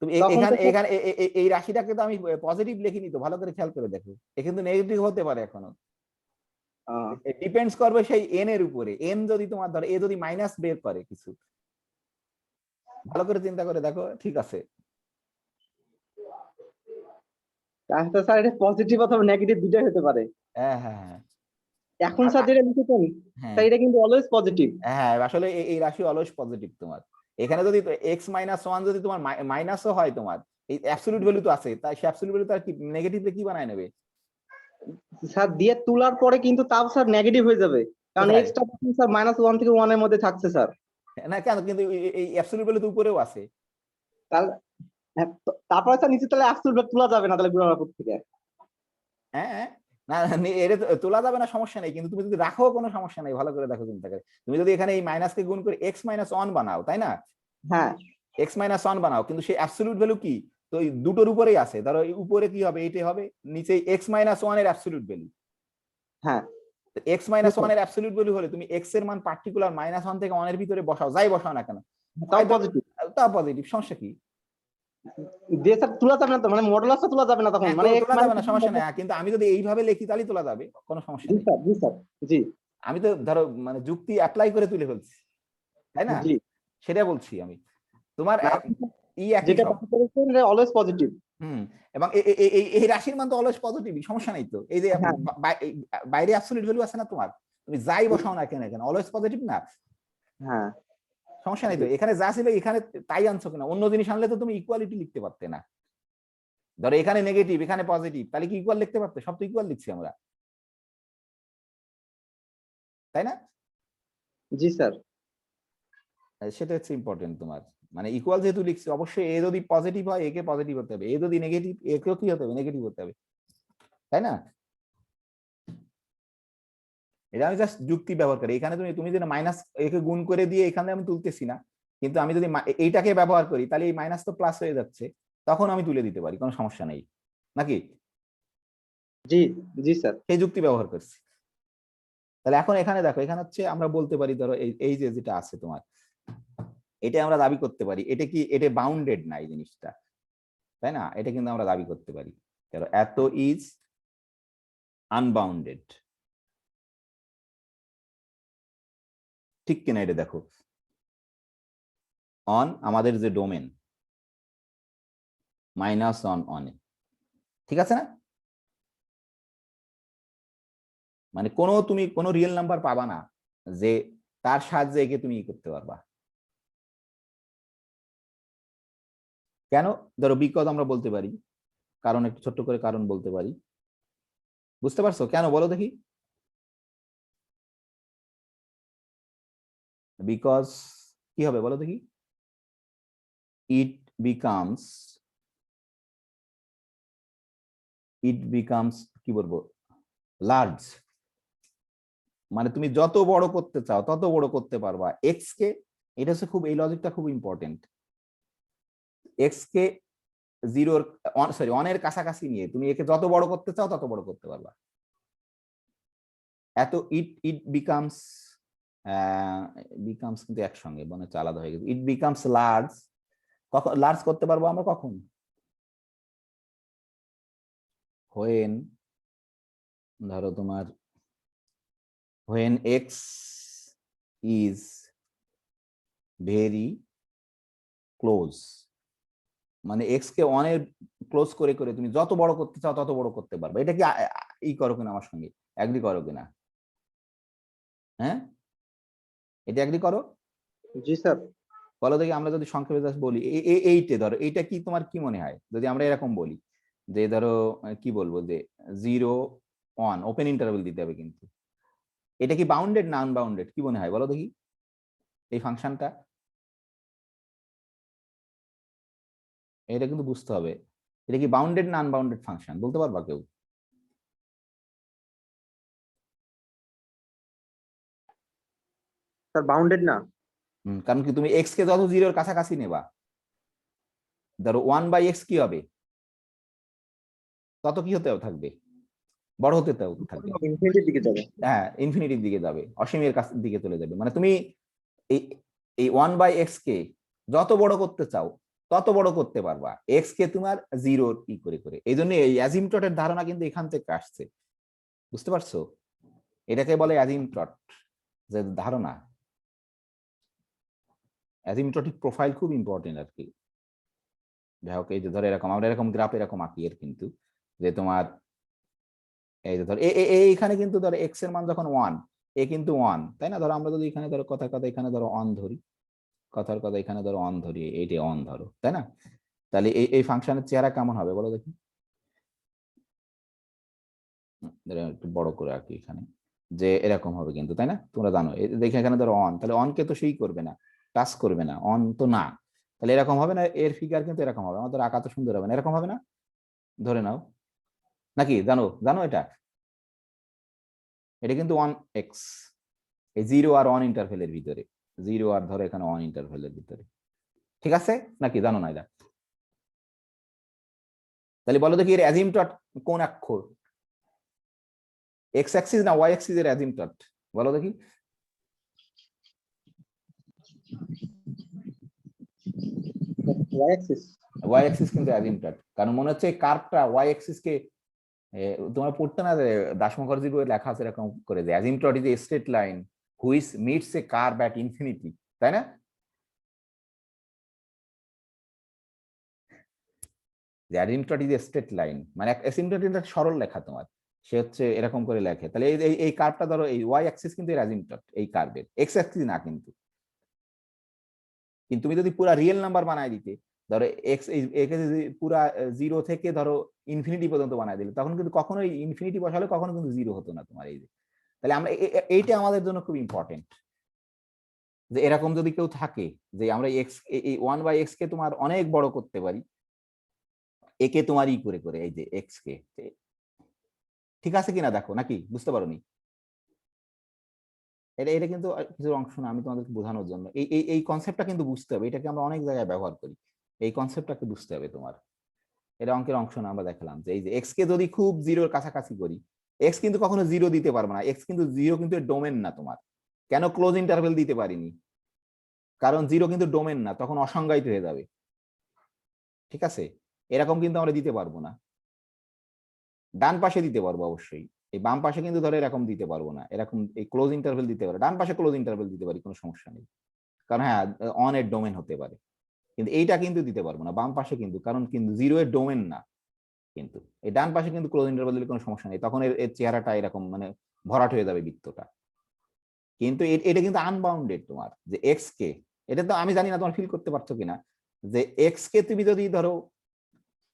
তুমি তখন তো এখানে স্যার এখানে এই রাশিটাকে তো আমি পজিটিভ লিখিনি তো, ভালো করে খেয়াল করে দেখো, এ কিন্তু নেগেটিভ হতে পারে এখনো। ডিপেন্ডস করবে সেই এন এর উপরে। এন যদি তোমার ধরো এ যদি মাইনাস বের করে কিছু, ভালো করে চিন্তা করে দেখো, ঠিক আছে? তাহলে স্যার এটা পজিটিভ অথবা নেগেটিভ দুটোই হতে পারে। হ্যাঁ হ্যাঁ হ্যাঁ এখন স্যার যেটা লিখেছেন হ্যাঁ স্যার এটা কিন্তু অলওয়েজ পজিটিভ। হ্যাঁ, আসলে এই রাশি অলওয়েজ পজিটিভ তোমার। এখানে যদি x-1 যদি তোমার মাইনাসও হয়, তোমার এই অ্যাবসলিউট ভ্যালু তো আছে, তাই সে অ্যাবসলিউট ভ্যালু তার কি নেগেটিভে কি বানায় নেবে? স্যার দিয়ে তোলার পরে কিন্তু তাও স্যার নেগেটিভ হয়ে যাবে, কারণ কোথায়? এক্সটা স্যার -1 থেকে 1 এর মধ্যে থাকছে স্যার। না কেন, কিন্তু এই অ্যাবসলিউট ভ্যালু তো উপরেও আছে। তাহলে হ্যাঁ, তারপরে স্যার নিচে তাহলে অ্যাবসলিউট তোলা যাবে না তাহলে গুণার উপর থেকে। হ্যাঁ না, এটা তোলা যাবে না, সমস্যা নেই, কিন্তু তুমি যদি রাখো কোনো সমস্যা নেই, ভালো করে দেখো চিন্তা করে। তুমি যদি এখানে এই মাইনাসকে গুণ করে x-1 বানাও, তাই না? হ্যাঁ x-1 বানাও, কিন্তু সেই অ্যাবসলিউট ভ্যালু কি? তো এই দুটোর উপরেই আছে, ধরো এই উপরে কি হবে, এইটাই হবে, নিচে x-1 এর অ্যাবসলিউট ভ্যালু। হ্যাঁ x-1 এর অ্যাবসলিউট ভ্যালু হলে তুমি x এর মান পার্টিকুলার -1 থেকে 1 এর ভিতরে বসাও, যাই বসাও না কেন, তাও পজিটিভ। তা পজিটিভ, সমস্যা কি? দিয়ে স্যার তোলা যাবে না তো, মানে মডুলাসটা তোলা যাবে না তখন, হ্যাঁ, মানে তোলা যাবে না, সমস্যা নেই, কিন্তু আমি যদি এইভাবে লিখি তাহলে তোলা যাবে, কোনো সমস্যা জি নেই। স্যার জি স্যার জি আমি তো ধরো মানে যুক্তি অ্যাপ্লাই করে তুলে ফেলছি, তাই না? জি। সেটা বলছি আমি। তোমার না, আপনি একই যেটা সব। ব্যাখ্যা করেছেন এটা অলওয়েজ পজিটিভ। হুম। এবং এই রাশির মান তো অলওয়েজ পজিটিভই, সমস্যা নাই তো। এই যে হ্যাঁ বাইরে অ্যাবসলিউট ভ্যালু আছে না তোমার, তুমি যাই বসাও না কেন কেন অলওয়েজ পজিটিভ না, হ্যাঁ সমস্যা নাই তো। এখানে যা ছিল এখানে তাই আনছো কিনা, অন্য জিনিস আনলে তো তুমি ইকুয়ালিটি লিখতে পারতে না। ধরো এখানে নেগেটিভ এখানে পজিটিভ, তাহলে কি ইকুয়াল লিখতে পারতে? সব তো ইকুয়াল লিখছি আমরা, তাই না? জি স্যার। সেটা হচ্ছে ইম্পর্টেন্ট তোমার, মানে ইকুয়াল যেহেতু লিখছি, অবশ্যই এ যদি পজিটিভ হয় একে পজিটিভ হতে হবে, এ যদি নেগেটিভ একেও কি হতে হবে, নেগেটিভ হতে হবে, তাই না? এটা আমি জাস্ট যুক্তি ব্যবহার করি। এখানে তুমি তুমি যদি মাইনাস একে গুণ করে দিয়ে এখানে আমি তুলতেছি না, কিন্তু আমি যদি এইটাকে ব্যবহার করি তাহলে এই মাইনাস তো প্লাস হয়ে যাচ্ছে, তখন আমি তুলে দিতে পারি, কোনো সমস্যা নেই, নাকি? জি জি স্যার। সেই যুক্তি ব্যবহার করছি। তাহলে এখন এখানে দেখো, এখানে হচ্ছে আমরা বলতে পারি, ধরো এই যে যেটা আছে তোমার, এটা আমরা দাবি করতে পারি এটা কি, এটা বাউন্ডেড না এই জিনিসটা, তাই না? এটা কিন্তু আমরা দাবি করতে পারি, ধরো এত ইজ আনবাউন্ডেড, ঠিক কিনা? এটা দেখো, অন আমাদের যে ডোমেন -1 অনে, ঠিক আছে না? মানে তুমি কোনো রিয়েল নাম্বার পাবা না যে তার সাহায্যে একে তুমি করতে পারবা। কেন? ধরো বিকজ আমরা বলতে পারি, কারণ একটু ছোট্ট করে কারণ বলতে পারি, বুঝতে পারছো কেন? বলো দেখি। বিকজ কি হবে বলো দেখি? ইট বিকামস কি বলবো, লার্জ, মানে তুমি যত বড় করতে চাও তত বড় করতে পারবা এক্স কে। এটা হচ্ছে খুব, এই লজিকটা খুব ইম্পর্টেন্ট। এক্স কে জিরোর সরি অনের কাছাকাছি নিয়ে তুমি একে যত বড় করতে চাও তত বড় করতে পারবা। এত ইট বিকামস কিন্তু একসঙ্গে মনে হচ্ছে আলাদা হয়ে গেছে। ইট বিকামস লার্জ, কখন লার্জ করতে পারবো আমরা? কখন? হোয়েন ধরো তোমার when x is very close, মানে এক্স কে অনেক ক্লোজ করে করে তুমি যত বড় করতে চাও তত বড় করতে পারবে। এটা কি ই করো কিনা আমার সঙ্গে, এগ্রি করো কিনা? হ্যাঁ, এটা এগ্রি করো? জি স্যার। বলো দেখি, আমরা যদি সংক্ষেপে জাস্ট বলি এইটে ধরো, এইটা কি তোমার কি মনে হয় যদি আমরা এরকম বলি যে ধরো কি বলবো যে 0 1 ওপেন ইন্টারভেল দিতে হবে, কিন্তু এটা কি বাউন্ডেড না আনবাউন্ডেড, কি মনে হয় বলো দেখি? এই ফাংশনটা এটা কিন্তু বুঝতে হবে, এটা কি বাউন্ডেড না আনবাউন্ডেড ফাংশন, বলতে পারবা কেউ? স্যার বাউন্ডেড না। কারণ কি তুমি এক্স কে যত জিরোর কাছাকাছি নেবা, ধরো 1/x কি হবে, তত কি হতে থাকবে, বড় হতে থাকবে। ইনফিনিটির দিকে যাবে। হ্যাঁ, ইনফিনিটির দিকে যাবে, অসীমের কাছ দিকে চলে যাবে। মানে তুমি এই এই 1/x কে যত বড় করতে চাও তত বড় করতে পারবা, এক্স কে তোমার জিরোর ই করে করে। এই জন্য এই অ্যাজিমটটের ধারণা কিন্তু এখান থেকে আসছে, বুঝতে পারছো? এটাকে বলে অ্যাজিমটট, যে ধারণা। অ্যাজিমটটিক প্রোফাইল খুব ইম্পর্টেন্ট আর কি। যাই হোক, এই যে ধরো এরকম আমরা এরকম গ্রাফ এরকম আঁকি এর কিন্তু, যে তোমার এই যে ধরো এইখানে কিন্তু ধরো এক্স এর মান যখন 1, এ কিন্তু 1, তাই না? ধরো আমরা যদি এখানে ধরো কথার কথা এখানে ধরো অন ধরি, কথার কথা এখানে ধরো অন ধরি, এইটা অন ধরো, তাই না? তাহলে এই ফাংশনের চেহারা কেমন হবে বলো দেখি। একটু বড় করে আঁকি এখানে, যে এরকম হবে কিন্তু, তাই না? তোমরা জানো দেখে এখানে ধরো অন, তাহলে অনকে তো সেই করবে না, টাচ করবে না, অন তো না, তাহলে এরকম হবে না? এর ফিগার কিন্তু এরকম হবে, আমাদের আঁকা তো সুন্দর হবে না, এরকম হবে না? ধরে নাও, নাকি জানো জানো এটা এটা কিন্তু 1x, এই 0 আর 1 ইন্টারভেলের ভিতরে, 0 আর ধরো এখানে 1 ইন্টারভেলের ভিতরে, ঠিক আছে নাকি? জানো না এটা? তাহলে বলো দেখি এর অ্যাজিমটট কোন অক্ষর, এক্স অ্যাক্সিস না ওয়াই অ্যাক্সিস এর অ্যাজিমটট, বলো দেখি। Y Axis. ওয়াই অ্যাক্সিস কিন্তু অ্যাজিমটট, কারণ মনে হচ্ছে কার্ভটা ওয়াই অ্যাক্সিস কে, তোমার পড়তে না, দাস মুখার্জির বইয়ে লেখা আছে এরকম করে, যে asymptote is a straight line which meets a curve at infinity, তাই না? যে asymptote is a straight line, মানে অ্যাজিমটট একটা সরল লেখা তোমার, সে হচ্ছে এরকম করে লেখে। তাহলে এই কার্ভটা ধরো, এই ওয়াই অ্যাক্সিস কিন্তু এর অ্যাজিমটট, এই কার্ভের এক্স অ্যাক্সিস না কিন্তু। কিন্তু তুমি যদি পুরা রিয়েল নাম্বার বানায় দিতে, ধরো এক্স একে যদি পুরা 0 থেকে ধরো ইনফিনিটি পর্যন্ত বানায় দিলে, তখন কিন্তু কখনোই ইনফিনিটি বসালে কখনো কিন্তু 0 হতো না তোমার। এই যে তাহলে আমরা এইটা আমাদের জন্য খুব ইম্পর্টেন্ট, যে এরকম যদি কেউ থাকে, যে আমরা এক্স এই 1/x কে তোমার অনেক বড় করতে পারি, একে তোমার ই করে করে, এই যে এক্স কে, ঠিক আছে কিনা দেখো, নাকি বুঝতে পারোনি? এটা এটা কিন্তু কিছু অংশ না, আমি তোমাদেরকে বোঝানোর জন্য এই কনসেপ্টটা কিন্তু বুঝতে হবে, এটাকে আমরা অনেক জায়গায় ব্যবহার করি, এই কনসেপ্টটাকে বুঝতে হবে তোমার। এটা অঙ্কের অংশ না, আমরা দেখালাম যে এই যে এক্স কে যদি খুব 0-র কাছাকাছি করি, এক্স কিন্তু কখনো 0 দিতে পারবো না, এক্স কিন্তু 0 কিন্তু ডোমেন না তোমার। কেন ক্লোজ ইন্টারভেল দিতে পারিনি? কারণ 0 কিন্তু ডোমেন না, তখন অসংজ্ঞায়িত হয়ে যাবে, ঠিক আছে? এরকম কিন্তু আমরা দিতে পারবো না। ডান পাশে দিতে পারবো অবশ্যই, এই বাম পাশে কিন্তু ধরো এরকম দিতে পারবো না, এরকম এই ক্লোজ ইন্টারভেল দিতে পারবো, ডান পাশে ক্লোজ ইন্টারভেল দিতে পারি, কোনো সমস্যা নেই, কারণ হ্যাঁ অন এর ডোমেন হতে পারে। কিন্তু এইটা কিন্তু দিতে পারবো না বাম পাশে, কিন্তু কারণ কিন্তু 0 এর ডোমেন না। কিন্তু এই ডান পাশে কিন্তু ক্লোজ ইন্টারভেল দিলে কোনো সমস্যা নেই, তখন এর চেহারাটা এরকম মানে ভরাট হয়ে যাবে বৃত্তটা। কিন্তু এটা কিন্তু আনবাউন্ডেড তোমার, যে এক্স কে, এটা তো আমি জানি না তোমার ফিল করতে পারছো কিনা, যে এক্স কে তুমি যদি ধরো,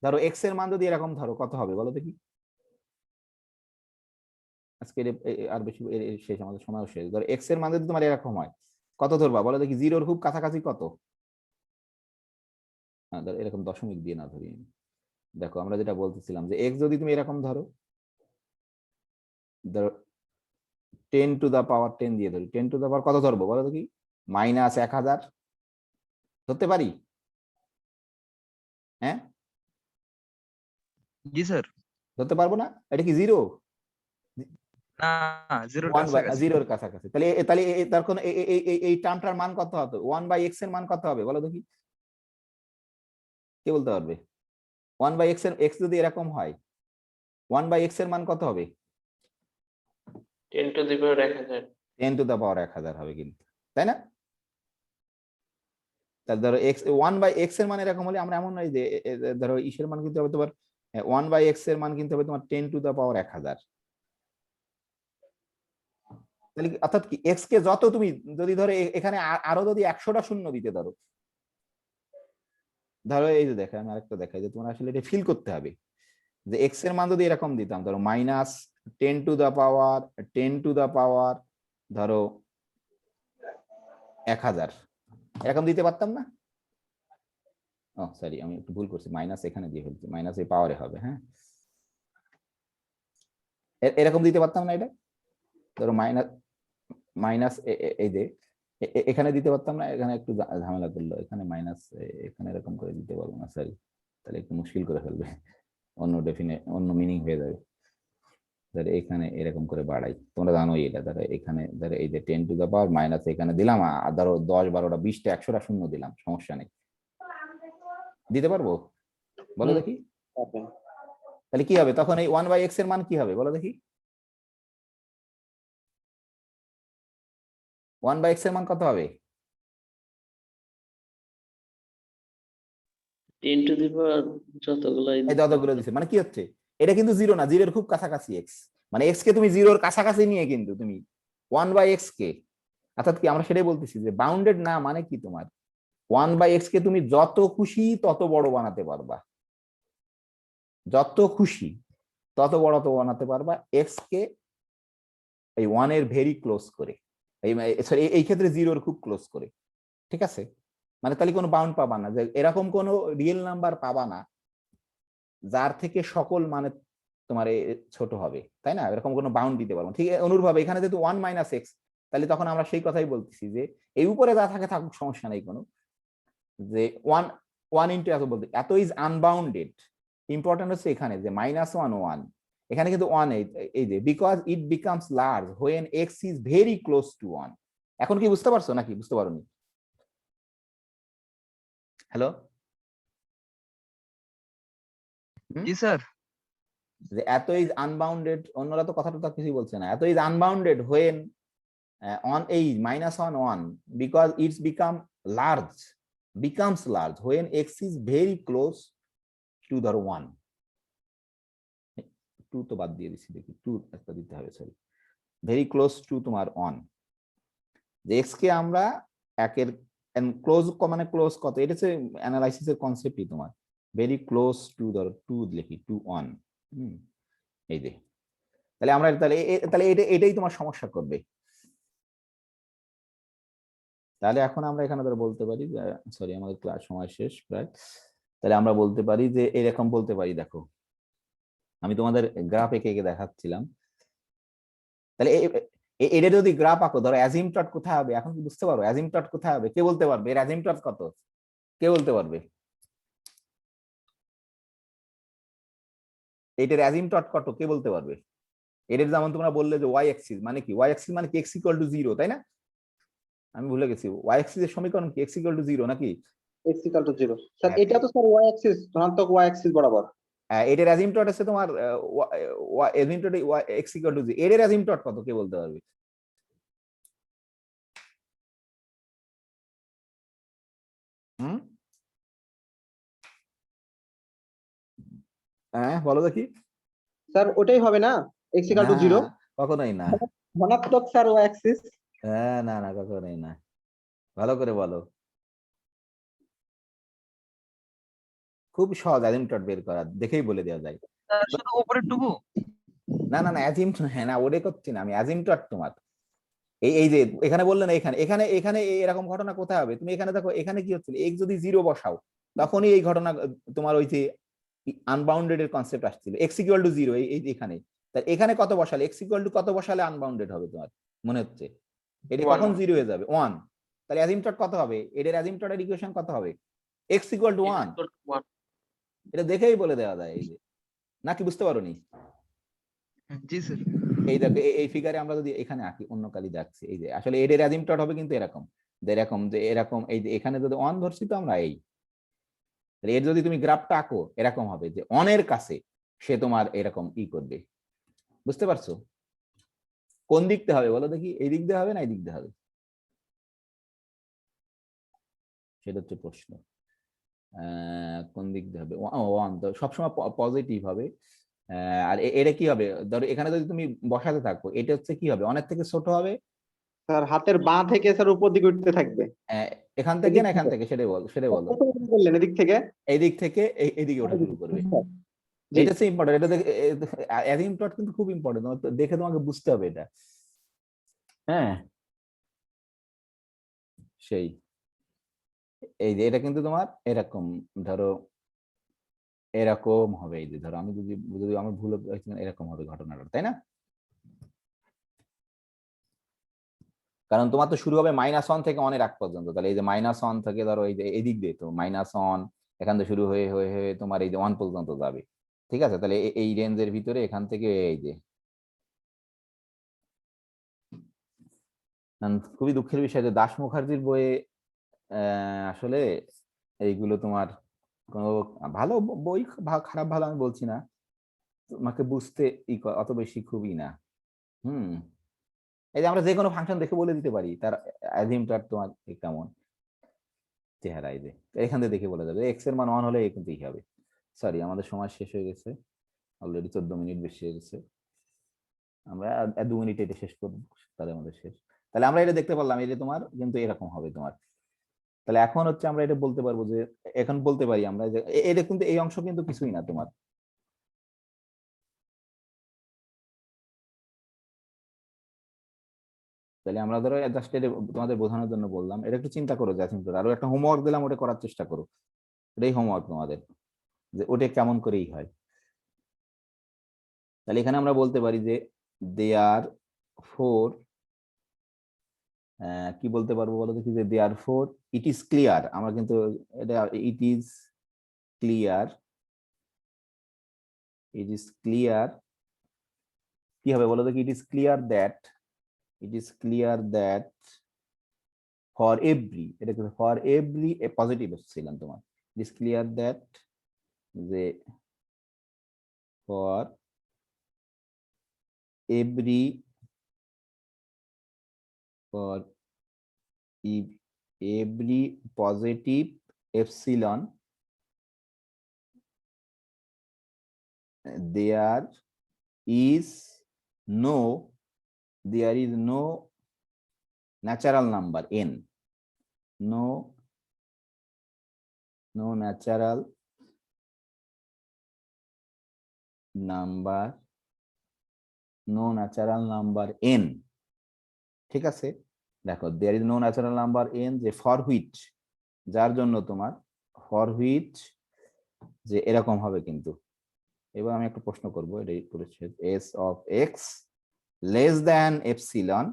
ধরো এক্স এর মান যদি এরকম ধরো, কত হবে বলো দেখি? আজকে আর বেশি শেষ, আমাদের সময় শেষ। ধরো এক্স এর মান যদি তোমার এরকম হয়, কত ধরবা বলো দেখি? 0-র খুব কাছাকাছি কত? হ্যাঁ, ধরো এরকম দশমিক দিয়ে না ধরি। দেখো আমরা যেটা বলতেছিলাম, যে এক্স যদি তুমি এরকম ধরো, ধরো 10⁻10 দিয়ে ধরি, 10⁻, কত ধরবো বলো দেখি? -1000 ধরতে পারি? হ্যাঁ, জি স্যার। ধরতে পারবো না? এটা কি 0? না, 0-র 1/0 কাছাকাছি। 0-র কাছাকাছি, তাহলে তাহলে তার কোন এই টার্মটার মান কত হবে? 1/x এর মান কত হবে বলো দেখি? কে বলতে পারবে? 1/x এর, x যদি এরকম হয়, 1/x এর মান কত হবে? 10⁻1000। 10⁻1000 হবে কিন্তু, তাই না? তাহলে ধরো x 1/x এর মান এরকম হলে আমরা এমন নয় যে ধরো ইসের মান কিন্তু হবে তোমার 1/x এর মান কিন্তু হবে তোমার 10⁻1000। তাহলে অর্থাৎ কি x কে যত তুমি যদি ধরো এখানে আরো যদি 100টা শূন্য দিতে ধরো, ধরো এই যে দেখো আমি আরেকটা দেখাই, যে তোমার আসলে এটা ফিল করতে হবে, যে x এর মান যদি এরকম দিতাম, ধরো -10⁻10⁻, ধরো 1000, এরকম দিতে পারতাম না? ও সরি, আমি একটু ভুল করছি, মাইনাস এখানে দিয়ে ফেলছি, মাইনাস এই পাওয়ারে হবে। হ্যাঁ, এরকম দিতে পারতাম না এটা? ধরো মাইনাস মাইনাস এই যে এখানে দিতে পারতাম না? এখানে একটু ঝামেলা করলো, এখানে মাইনাস, এখানে এরকম করে দিতে পারবো না, সরি, তাহলে একটু মুশকিল করে ফেলবে। অন্য মিনিং হয়ে যাবে। ধরো এখানে এরকম করে বাড়াই, তোমরা জানোই এটা। ধরো এখানে ধরো এই যে 10⁻, মাইনাস এখানে দিলাম, আর ধরো 10, 12টা, 20টা, 100টা শূন্য দিলাম, সমস্যা নেই। দিতে পারবো? বলো হুম। দেখি। তাহলে কি হবে তখন? এই 1/x এর মান কি হবে বলো দেখি? 1/x এর মান কত হবে? 10 টু দি পাওয়ার যতগুলাই এই যতগুলো দিছে মানে কি হচ্ছে, এটা কিন্তু জিরো না, জিরোর খুব কাছাকাছি এক্স, মানে এক্স কে তুমি জিরোর কাছাকাছি নিয়ে কিন্তু তুমি 1/x কে, অর্থাৎ কি আমরা সেটাই বলতেছি যে বাউন্ডেড না মানে কি, তোমার 1/x কে তুমি যত খুশি তত বড় বানাতে পারবা, যত খুশি তত বড় তো বানাতে পারবা এক্স কে এই 1 এর ভেরি ক্লোজ করে, সরি এই ক্ষেত্রে জিরোর খুব ক্লোজ করে, ঠিক আছে? মানে তাহলে কোনো বাউন্ড পাবা না, যে এরকম কোনো রিয়েল নাম্বার পাবা না যার থেকে সকল মানে তোমার ছোট হবে, তাই না? এরকম কোনো বাউন্ড দিতে পারবো। ঠিক অনুরূপভাবে এখানে যেহেতু 1 - x, তাহলে তখন আমরা সেই কথাই বলতেছি যে এই উপরে যা থাকে থাকুক, সমস্যা নেই কোনো, যে 1 ইন্টু এত বলতে এত ইজ আনবাউন্ডেড। ইম্পর্টেন্ট হচ্ছে এখানে যে -1 এখানে কিন্তু 1 এই যে because it becomes large when x is very close two 1। এখন কি বুঝতে পারছো নাকি বুঝতে পারোনি? হ্যালো, জি স্যার। যে এত ইজ আনবাউন্ডেড, অন্যরা তো কথাটা তো কিছুই বলছে না। এত is unbounded when on a -1 because it's become large, becomes large when x is very close to the 1। 2 তো বাদ দিয়ে দিছি, দেখি 2 একটা দিতে হবে, সরি, ভেরি ক্লোজ টু তোমার 1, যে x কে আমরা একের ক্লোজ মানে ক্লোজ কত, এটা হচ্ছে অ্যানালাইসিসের কনসেপ্টই তোমার, ভেরি ক্লোজ টু ধরো 2 লিখি 2 1। এই যে তাহলে আমরা তাহলে এটাই তোমার সমস্যা করবে। তাহলে এখন আমরা এখানে ধরে বলতে পারি, সরি আমাদের ক্লাস সময় শেষ প্রায়, তাহলে আমরা বলতে পারি যে এরকম বলতে পারি, দেখো আমি তোমাদের গ্রাফ এঁকে এঁকে দেখাচ্ছিলাম, তাহলে এটা যদি গ্রাফ আঁকো, ধরো অ্যাজিমটট কোথায় হবে, এখন কি বুঝতে পারো অ্যাজিমটট কোথায় হবে? কে বলতে পারবে এর অ্যাজিমটট কত? কে বলতে পারবে এইটার অ্যাজিমটট কত? কে বলতে পারবে? এদের যেমন তোমরা বললে যে ওয়াই অ্যাক্সিস মানে কি, ওয়াই অ্যাক্সিস মানে কি এক্স ইকুয়াল টু 0, তাই না? আমি ভুলে গেছি, ওয়াই অ্যাক্সিস এর সমীকরণ কি এক্স ইকুয়াল টু 0 নাকি? x = 0 স্যার, হ্যাঁ, এটা তো স্যার y অ্যাক্সিস, ধনাত্মক y অ্যাক্সিস বরাবর। এটার অ্যাজিমটট আছে তোমার অ্যাজিমটট এক্স ইকুয়াল টু 0, এর অ্যাজিমটট কত কে বলতে পারবে? হুম, হ্যাঁ বলো দেখি। স্যার ওটাই হবে না, x = 0, না, কখনোই না। ধনাত্মক স্যার y অ্যাক্সিস। হ্যাঁ, না না, কখনোই না। ভালো করে বলো। খুব সহজ অ্যাজিমটট বের করা, দেখেই বলে দেওয়া যায়। স্যার শুধু উপরের টুকু? না না না, অ্যাজিমটট, হ্যাঁ না, ওরে করছি না আমি, অ্যাজিমটট তোমার এই যে এখানে বললে না, এখানে এখানে এখানে এরকম ঘটনা কোথায় হবে? তুমি এখানে দেখো, এখানে কি হচ্ছিল, এক্স যদি 0 বসাও তখনই এই ঘটনা তোমার ওই যে আনবাউন্ডেড এর কনসেপ্ট আসছিল, এক্স ইকুয়াল টু 0 এই এখানে। তাই এখানে কত বসালে, এক্স ইকুয়াল টু কত বসালে আনবাউন্ডেড হবে তোমার মনে হচ্ছে? এটা কখন 0 হয়ে যাবে? 1। তাহলে অ্যাজিমটট কত হবে? এটার অ্যাজিমটটের ইকুয়েশন কত হবে? X equal to 1। এটা দেখেই বলে দেওয়া যায়। এই যে, নাকি বুঝতে পারোনি? জি স্যার। এই দেখো এই ফিগারে আমরা যদি এখানে আঁকি, অন্য কালি যাচ্ছে, এই যে আসলে এর অ্যাজিমটট হবে কিন্তু এরকম, যে এরকম, যে এরকম, এই যে এখানে যদি 1 ধরছি তো আমরা, এই এর যদি তুমি গ্রাফটা আঁকো এরকম হবে যে 1 এর কাছে সে তোমার এরকম ই করবে। বুঝতে পারছো? কোন দিক দিয়ে হবে বলো দেখি? এই দিক দিয়ে হবে না এই দিক দিয়ে হবে? সেটা হচ্ছে প্রশ্ন। কোন দিক দিয়ে হবে? 1 তো সবসময় পজিটিভ হবে। আর এটা কি হবে, ধরো এখানে যদি তুমি বসাতে থাকো, এটা হচ্ছে কি হবে, অনেক থেকে ছোট হবে। স্যার হাতের বাঁ থেকে স্যার উপর দিকে উঠতে থাকবে। এখান থেকে না এখান থেকে, সেটাই বলো, সেটাই বলো। বললেন এদিক থেকে, এই দিক থেকে এইদিকে ওঠা শুরু করবে। জি। এটা হচ্ছে ইম্পর্টেন্ট, এটা অ্যাজিমটট কিন্তু খুব ইম্পর্টেন্ট, দেখে তোমাকে বুঝতে হবে এটা। হ্যাঁ, সেই এই যে এটা কিন্তু তোমার এরকম, ধরো এরকম হবে, এই যে ধরো আমি যদি যদি আমার ভুল এরকম হবে ঘটনাটা, তাই না? কারণ তোমার তো শুরু হবে -1 থেকে 1 এর আগ পর্যন্ত, তাহলে এই যে -1 থেকে ধরো এই যে এদিক দিয়ে তো -1 এখান থেকে শুরু হয়ে হয়ে হয়ে তোমার এই যে 1 পর্যন্ত যাবে। ঠিক আছে, তাহলে এই রেঞ্জের ভিতরে এখান থেকে এই যে খুবই দুঃখের বিষয় যে দাস মুখার্জির বইয়ে আসলে এইগুলো তোমার কোনো ভালো বই, খারাপ ভালো আমি বলছি না, তোমাকে বুঝতে অত বেশি খুবই না। এই যে আমরা যে কোনো ফাংশন দেখে বলে দিতে পারি তার অ্যাজিমটার তোমার কেমন চেহারা, এই যে এখান থেকে দেখে বলে যাবে এক্স এর মান 1 হলে কিন্তু হবে। সরি, আমাদের সময় শেষ হয়ে গেছে, অলরেডি 14 মিনিট বেশি হয়ে গেছে, আমরা 2 মিনিট এটা শেষ করবো, তাহলে আমাদের শেষ। তাহলে আমরা এটা দেখতে পারলাম, এই যে তোমার কিন্তু এরকম হবে তোমার। তাহলে এখন হচ্ছে আমরা এটা বলতে পারবো যে, এখন বলতে পারি আমরা যে এটা কিন্তু এই অংশ কিন্তু কিছুই না তোমার, তাহলে আমরা ধরো জাস্ট এটা তোমাদের বোঝানোর জন্য বললাম, এটা একটু চিন্তা করো, যা চিন্তা আরো একটা হোমওয়ার্ক দিলাম, ওটা করার চেষ্টা করো, এটাই হোমওয়ার্ক তোমাদের, যে ওটা কেমন করেই হয়। তাহলে এখানে আমরা বলতে পারি যে দেয়ার ফোর, কি বলতে পারবো বলো দেখি, যে দেয়ার ফোর ইট ইজ ক্লিয়ার, আমরা কিন্তু এটা it is clear, it is clear কি হবে বলো দেখি, it is clear that, it is clear that for every, এটা কিন্তু ফর এভরি এ পজিটিভ ছিলাম তোমার, ইট ইজ ক্লিয়ার দ্যাট যে for every, for every positive epsilon there is no natural number n, no natural number n, ঠিক আছে। দেখো there is no natural number n, যে for which, যার জন্য তোমার for which যে এরকম হবে কিন্তু। এবার আমি একটা প্রশ্ন করব, এটাই করেছে s of x less than epsilon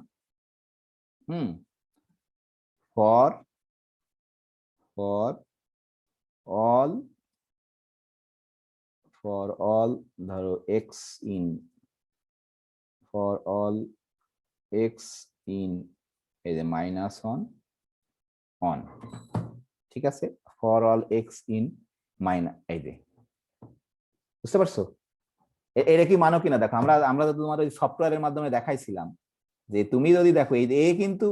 for all ধরো x in, for all x in এই যে -1 on, ঠিক আছে, for all x in minus, এই যে বুঝতে পারছো এটা কি মানো কিনা দেখো, আমরা তো তোমার ওই সফটওয়্যারের মাধ্যমে দেখাইছিলাম যে তুমি যদি দেখো এই এ কিন্তু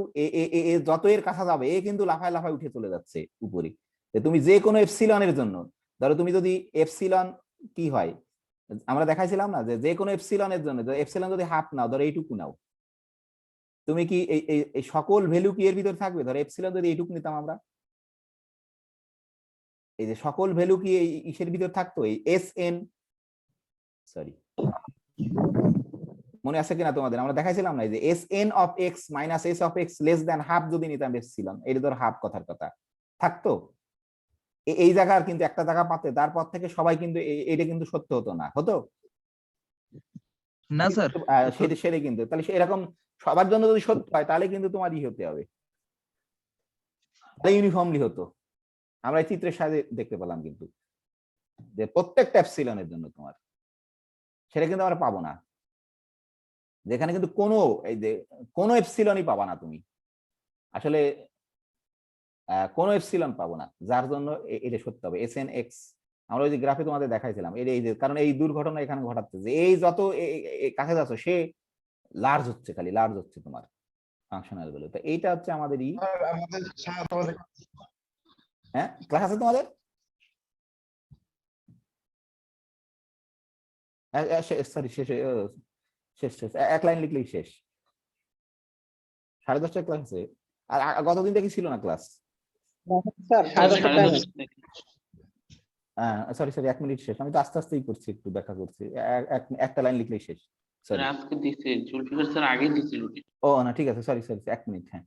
যত এর কাছে যাবে এ কিন্তু লাফায় লাফায় উঠে চলে যাচ্ছে উপরে, তুমি যে কোনো এপসিলনের জন্য ধরো তুমি যদি এপসিলন কি হয় আমরা দেখাইছিলাম না, যে কোনো এপসিলনের জন্য এপসিলন যদি হাফ নাও, ধরো এইটুকু নাও, তুমি কি এই সকল ভ্যালু কি এর ভিতর থাকবে? ধরো এপসিলন যদি এইটুকু নিতাম আমরা, এই যে সকল ভ্যালু কি এই ইসের ভিতর থাকতো, এই এস এন, সরি মনে আছে কিনা তোমাদের, আমরা দেখাইছিলাম না, এই যে S N of x minus S of x less than half যদি নিতাম এপসিলন, এটা ধর হাফ কথার কথা থাকতো, এই জায়গার কিন্তু একটা জায়গা পাতে তারপর থেকে সবাই কিন্তু এটা কিন্তু সত্য হতো না, হতো না স্যার, সেটা কিন্তু তাহলে এরকম সবার জন্য যদি সত্য হয় তাহলে কিন্তু তোমার হতে হবে, তাহলে ইউনিফর্মলি হতো। আমরা এই চিত্রের সাথে দেখতে পেলাম কিন্তু যে প্রত্যেকটা এপসিলনের জন্য তোমার, সেটা কিন্তু আমরা পাবো না, যেখানে কিন্তু কোনো এই যে কোনো এপসিলনই পাবা না তুমি, আসলে কোনো এপসিলন পাবো না, যার জন্য এটা সত্য হবে এস এন এক্স। আমরা ওই যে গ্রাফে তোমাদের দেখাইছিলাম, এই যে কারণ এই দুর্ঘটনা এখানে ঘটাচ্ছে যে এই যত কাছে যাচ্ছ সে লার্জ হচ্ছে, খালি লার্জ হচ্ছে তোমার ফাংশনাল ভ্যালু, তো এইটা হচ্ছে আমাদের হ্যাঁ ক্লাস আছে তোমাদের, সরি শেষ শেষ শেষ এক লাইন লিখলেই শেষ, 10:30 ক্লাস আছে, আর গতদিন থেকে ছিল না ক্লাস, স্যার 10:30 সরি 1 মিনিট শেষ, আমি তো আস্তে আস্তেই করছি, একটু ব্যাখ্যা করছি, একটা লাইন লিখলেই শেষ, সরি আজকে দিছে জুলফিকার স্যার আগে দিছিল। ও না ঠিক আছে, সরি 1 মিনিট, হ্যাঁ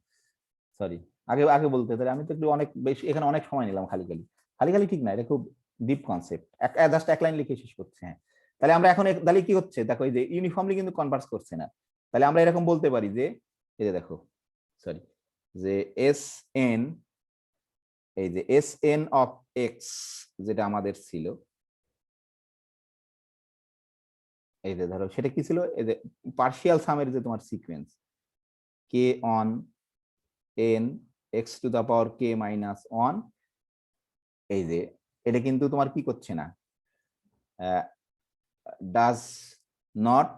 সরি, আগে আগে বলতে, তাহলে আমি তো একটু অনেক বেশি এখানে অনেক সময় নিলাম, খালি খালি ঠিক না, এটা খুব ডিপ কনসেপ্ট, জাস্ট এক লাইন লিখে শেষ করছে, হ্যাঁ। তাহলে আমরা এখন তাহলে কি হচ্ছে দেখো, এই যে ইউনিফর্মলি কিন্তু কনভার্স করছে না, তাহলে আমরা এরকম বলতে পারি যে এই যে দেখো সরি, যে এস এন, এই যে এস এন অফ এক্স যেটা আমাদের ছিল, এই যে ধরো সেটা কি ছিল, এই যে পার্শিয়াল সামের যে তোমার সিকোয়েন্স কে on N X to the power K minus one, এই যে এটা কিন্তু তোমার কি করছে না, does not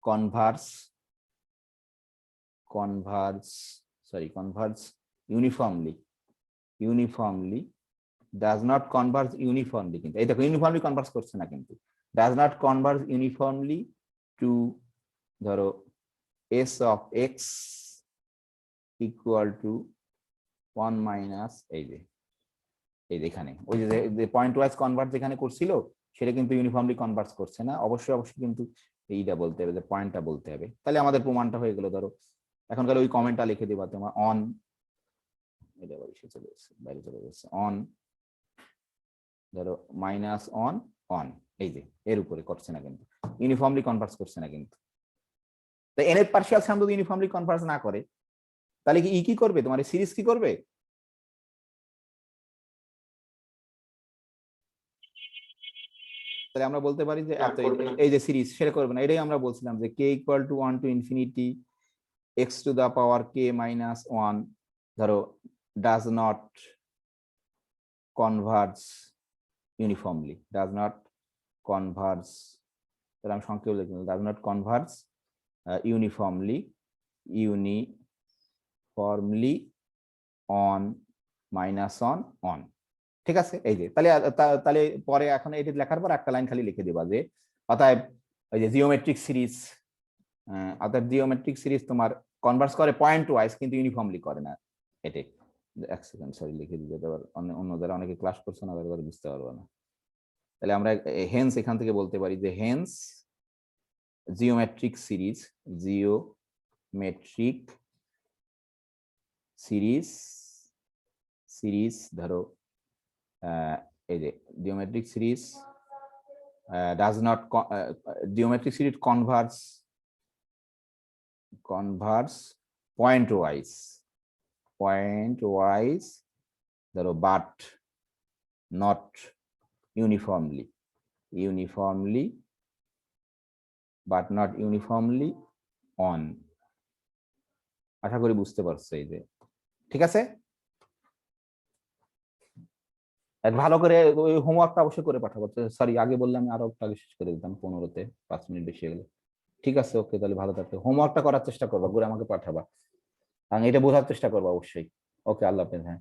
converge uniformly does not converge uniformly, কিন্তু এই দেখো ইউনিফর্মলি কনভার্স করছে না, কিন্তু does not converge uniformly to ধরো S of X equal to 1 minus এই যে এখানে ওই যে পয়েন্ট ওয়াইজ কনভার্ট যেখানে করছিল সেটা কিন্তু ইউনিফর্মলি কনভার্স করছে না। অবশ্যই কিন্তু এইটা বলতে হবে, যে পয়েন্টটা বলতে হবে, তাহলে আমাদের প্রমাণটা হয়ে গেল। ধরো এখনকার ওই কমেন্টটা লিখে দিবা তোমার অন, এটা চলে এসেছে বাইরে চলে গেছে, অন ধরো মাইনাস অন এই যে এর উপরে করছে না, কিন্তু ইউনিফর্মলি কনভার্স করছে না। কিন্তু তাই এন এর পার্শিয়াল সাম যদি ইউনিফর্মলি কনভার্স না করে তাহলে কি কি করবে, তোমার সিরিজ কি করবে? তাহলে আমরা বলতে পারি যে এই যে সিরিজ সেটা করবে না। এটাই আমরা বলছিলাম যে কে equal to 1 to infinity X to the power K minus 1 ধরো does not converge uniformly, does not converge, তাহলে আমি সংক্ষেপে লিখলাম does not converge uniformly on minus on. ঠিক আছে, এই যে তাহলে পরে এখন এটি লেখার পর একটা লাইন খালি লিখে দিবা যে অতএব ওই যে জিওমেট্রিক সিরিজ তোমার কনভার্স করে পয়েন্ট ওয়াইজ কিন্তু ইউনিফর্মলি করে না। এটাই এক সেকেন্ড সরি লিখে দিতে, আবার অন্য যারা অনেকে ক্লাস করছে না তারা বুঝতে পারবো না। তাহলে আমরা হেন্স এখান থেকে বলতে পারি যে হেন্স জিওমেট্রিক সিরিজ ধরো এই যে geometric series does not geometric series converge point wise ধরো but not uniformly but not uniformly on. আশা করি বুঝতে পারছো। এই যে ঠিক আছে, ভালো করে ওই হোমওয়ার্কটা অবশ্যই করে পাঠাবো। সরি আগে বললাম, আমি আরো একটা শেষ করে দিতাম 15-তে, 5 মিনিট বেশি হয়ে গেল। ঠিক আছে, ওকে, তাহলে ভালো থাকবে, হোমওয়ার্কটা করার চেষ্টা করবা, করে আমাকে পাঠাবা, কারণ এটা বোঝার চেষ্টা করবা অবশ্যই। ওকে, আল্লাহ হাফেজ। হ্যাঁ।